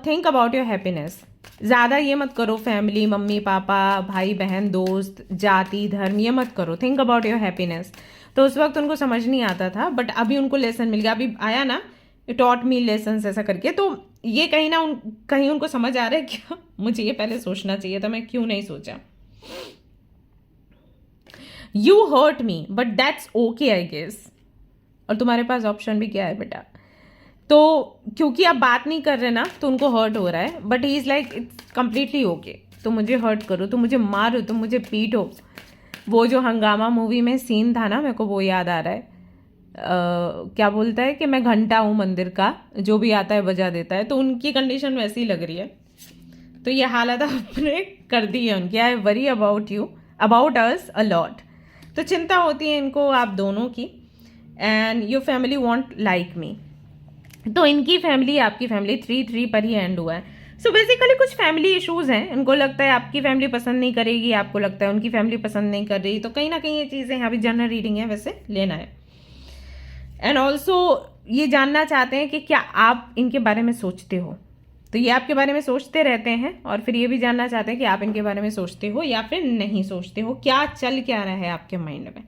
थिंक अबाउट योर हैप्पीनेस। ज़्यादा ये मत करो, फैमिली, मम्मी पापा, भाई बहन, दोस्त, जाति, धर्म, ये मत करो, थिंक अबाउट योर हैप्पीनेस। तो उस वक्त उनको समझ नहीं आता था, बट अभी उनको लेसन मिल गया, अभी आया ना, टॉट मी लेसन ऐसा करके। तो ये कहीं ना कहीं उनको समझ आ रहा है क्या, मुझे ये पहले सोचना चाहिए था, मैं क्यों नहीं सोचा। You hurt me but that's okay I guess. और तुम्हारे पास ऑप्शन भी क्या है बेटा? तो क्योंकि आप बात नहीं कर रहे ना, तो उनको हर्ट हो रहा है, but he is like it's completely okay. तो मुझे हर्ट करो, तो मुझे मारो, तो मुझे पीटो। वो जो हंगामा मूवी में सीन था ना, मेरे को वो याद आ रहा है। क्या बोलता है कि मैं घंटा हूँ मंदिर का, जो भी आता है बजा देता है। तो उनकी कंडीशन वैसी ही लग रही है। तो ये हालत आपने कर दी है उनकी। I worry about you, about us a lot. तो चिंता होती है इनको आप दोनों की। And your family want like मी। तो इनकी फैमिली, आपकी फैमिली 3-3 पर ही एंड हुआ है। सो बेसिकली कुछ फैमिली इश्यूज हैं। इनको लगता है आपकी फैमिली पसंद नहीं करेगी, आपको लगता है उनकी फैमिली पसंद नहीं कर रही। तो कहीं ना कहीं ये चीज़ें, यहाँ भी जनरल रीडिंग है, वैसे लेना है। एंड ऑल्सो ये जानना चाहते हैं कि क्या आप इनके बारे में सोचते हो। तो ये आपके बारे में सोचते रहते हैं, और फिर ये भी जानना चाहते हैं कि आप इनके बारे में सोचते हो या फिर नहीं सोचते हो, क्या चल क्या रहा है आपके माइंड में।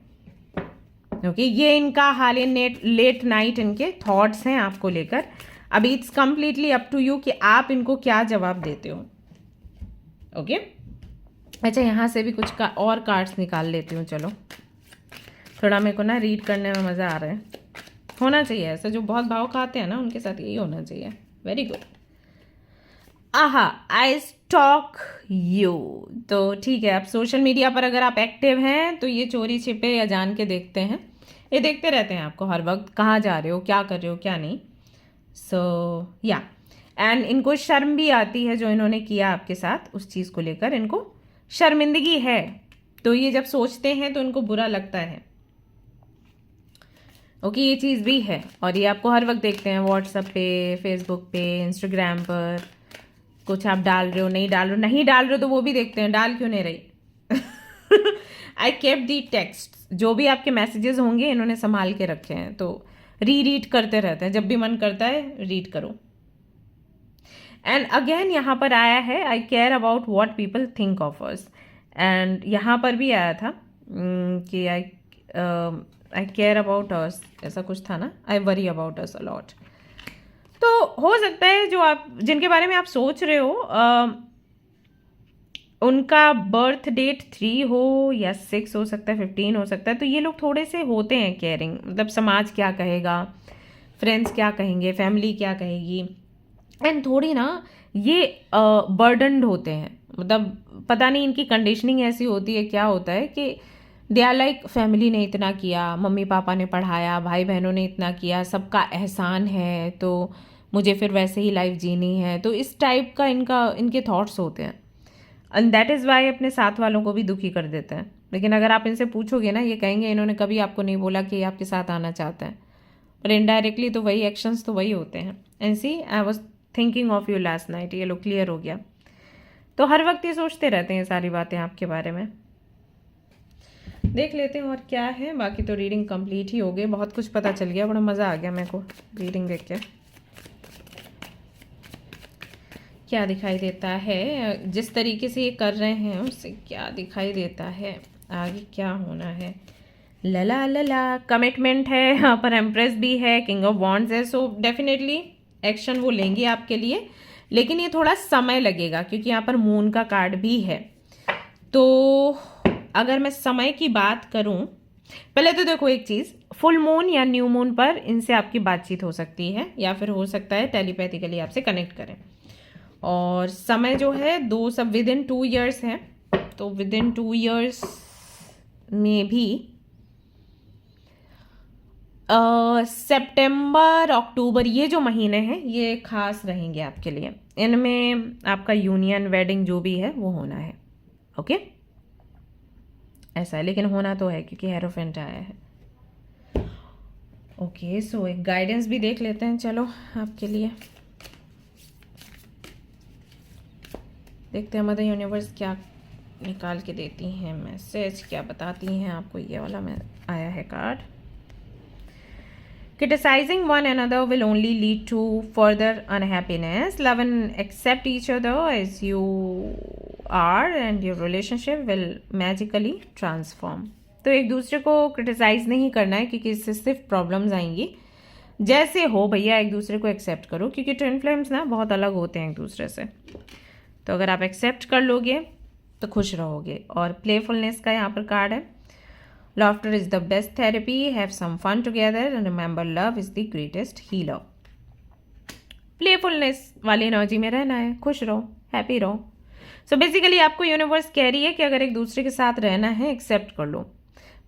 ओके, ये इनका हाल लेट नाइट इनके थॉट्स हैं आपको लेकर। अभी it's completely up to you कि आप इनको क्या जवाब देते हो। ओके, अच्छा यहाँ से भी कुछ और कार्ड्स निकाल लेती हूँ। चलो, थोड़ा मेरे को ना रीड करने में मज़ा आ रहा है। होना चाहिए ऐसा, जो बहुत भाव खाते हैं ना उनके साथ यही होना चाहिए। Very good. आहा, आई स्टॉक यू। तो ठीक है, आप सोशल मीडिया पर अगर आप एक्टिव हैं तो ये चोरी छिपे या जान के देखते हैं। ये देखते रहते हैं आपको हर वक्त, कहाँ जा रहे हो, क्या कर रहे हो, क्या नहीं। सो या, एंड इनको शर्म भी आती है जो इन्होंने किया आपके साथ, उस चीज़ को लेकर इनको शर्मिंदगी है। तो ये जब सोचते हैं तो इनको बुरा लगता है। ओके, ये चीज़ भी है। और ये आपको हर वक्त देखते हैं व्हाट्सएप पे, फेसबुक पे, इंस्टाग्राम पर। कुछ आप डाल रहे हो, नहीं डाल रहे हो, नहीं डाल रहे हो तो वो भी देखते हैं, डाल क्यों नहीं रही। I kept the text. जो भी आपके मैसेजेस होंगे इन्होंने संभाल के रखे हैं, तो रीड करते रहते हैं, जब भी मन करता है रीड करो। एंड अगेन यहाँ पर आया है I care about what people think of us. And यहाँ पर भी आया था कि आई केयर अबाउट अस, ऐसा कुछ था ना, I worry about us a lot. तो हो सकता है जो आप, जिनके बारे में आप सोच रहे हो, उनका बर्थ डेट 3 हो या 6 हो सकता है, 15 हो सकता है। तो ये लोग थोड़े से होते हैं केयरिंग, मतलब समाज क्या कहेगा, फ्रेंड्स क्या कहेंगे, फैमिली क्या कहेगी। एंड थोड़ी ना ये बर्डनड होते हैं, मतलब पता नहीं इनकी कंडीशनिंग ऐसी होती है, क्या होता है कि दे आर लाइक फैमिली ने इतना किया, मम्मी पापा ने पढ़ाया, भाई बहनों ने इतना किया, सबका एहसान है, तो मुझे फिर वैसे ही लाइफ जीनी है। तो इस टाइप का इनके थॉट्स होते हैं। एंड दैट इज़ वाई अपने साथ वालों को भी दुखी कर देते हैं। लेकिन अगर आप इनसे पूछोगे ना, ये कहेंगे इन्होंने कभी आपको नहीं बोला कि ये आपके साथ आना चाहते हैं, पर इनडायरेक्टली तो वही एक्शंस तो वही होते हैं। And see, I was thinking of you last night, ये लो क्लियर हो गया। तो हर वक्त ये सोचते रहते हैं सारी बातें आपके बारे में। देख लेते हैं और क्या है। बाकी तो रीडिंग कंप्लीट ही हो गई, बहुत कुछ पता चल गया, बड़ा मज़ा आ गया मेरे को रीडिंग देख के। क्या दिखाई देता है, जिस तरीके से ये कर रहे हैं उससे क्या दिखाई देता है, आगे क्या होना है। लला लला, कमिटमेंट है यहाँ पर, एम्प्रेस भी है, किंग ऑफ वॉन्ड्स है। सो डेफिनेटली एक्शन वो लेंगे आपके लिए, लेकिन ये थोड़ा समय लगेगा क्योंकि यहाँ पर मून का कार्ड भी है। तो अगर मैं समय की बात करूं, पहले तो देखो एक चीज़, फुल मून या न्यू मून पर इनसे आपकी बातचीत हो सकती है, या फिर हो सकता है टेलीपैथिकली आपसे कनेक्ट करें। और समय जो है दो, सब विद इन 2 ईयर्स है। तो विद इन 2 ईयर्स में भी सितंबर, अक्टूबर, ये जो महीने हैं ये खास रहेंगे आपके लिए। इनमें आपका यूनियन, वेडिंग जो भी है वो होना है। ओके, ऐसा है, लेकिन होना तो है क्योंकि हेरोफेंट आया है। ओके, सो एक गाइडेंस भी देख लेते हैं, चलो आपके लिए देखते हैं मदर यूनिवर्स क्या निकाल के देती हैं मैसेज, क्या बताती हैं आपको। ये वाला में आया है card. Criticizing one another will only lead to further unhappiness. Love and accept each other as you are and your relationship will magically transform. तो एक दूसरे को क्रिटिसाइज नहीं करना है क्योंकि इससे सिर्फ प्रॉब्लम्स आएंगी। जैसे हो भैया एक दूसरे को एक्सेप्ट करो, क्योंकि ट्विन फ्लेम्स ना बहुत अलग होते हैं एक दूसरे से। तो अगर आप एक्सेप्ट कर लोगे तो खुश रहोगे। और प्लेफुलनेस का यहाँ पर कार्ड है। Laughter is the best therapy. Have some fun together and remember love is the greatest healer. Playfulness वाली एनर्जी में रहना है, खुश रहो, हैप्पी रहो। सो बेसिकली आपको यूनिवर्स कह रही है कि अगर एक दूसरे के साथ रहना है एक्सेप्ट कर लो।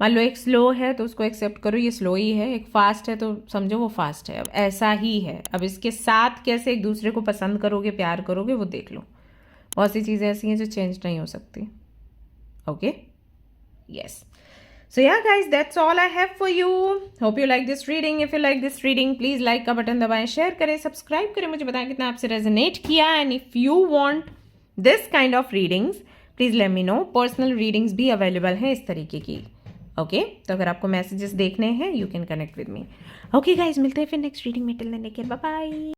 मान लो एक स्लो है तो उसको एक्सेप्ट करो, ये स्लो ही है। एक फास्ट है तो समझो वो फास्ट है। अब ऐसा ही है। अब इसके साथ कैसे एक दूसरे को पसंद करोगे, प्यार करोगे, वो देख लो। बहुत सी चीज़ें ऐसी हैं जो चेंज नहीं हो सकती। Okay, yes. So yeah guys, that's all I have for you. Hope you like this reading. If you like this reading, please like का बटन दबाएं, शेयर करें, सब्सक्राइब करें, मुझे बताएं कितना आपसे रेजोनेट किया। And if you want this kind of readings, please let me know. Personal readings भी अवेलेबल हैं इस तरीके की। ओके, तो अगर आपको मैसेजेस देखने हैं, you can connect with me. Okay guys, मिलते हैं फिर नेक्स्ट रीडिंग में। Till then take care, bye bye.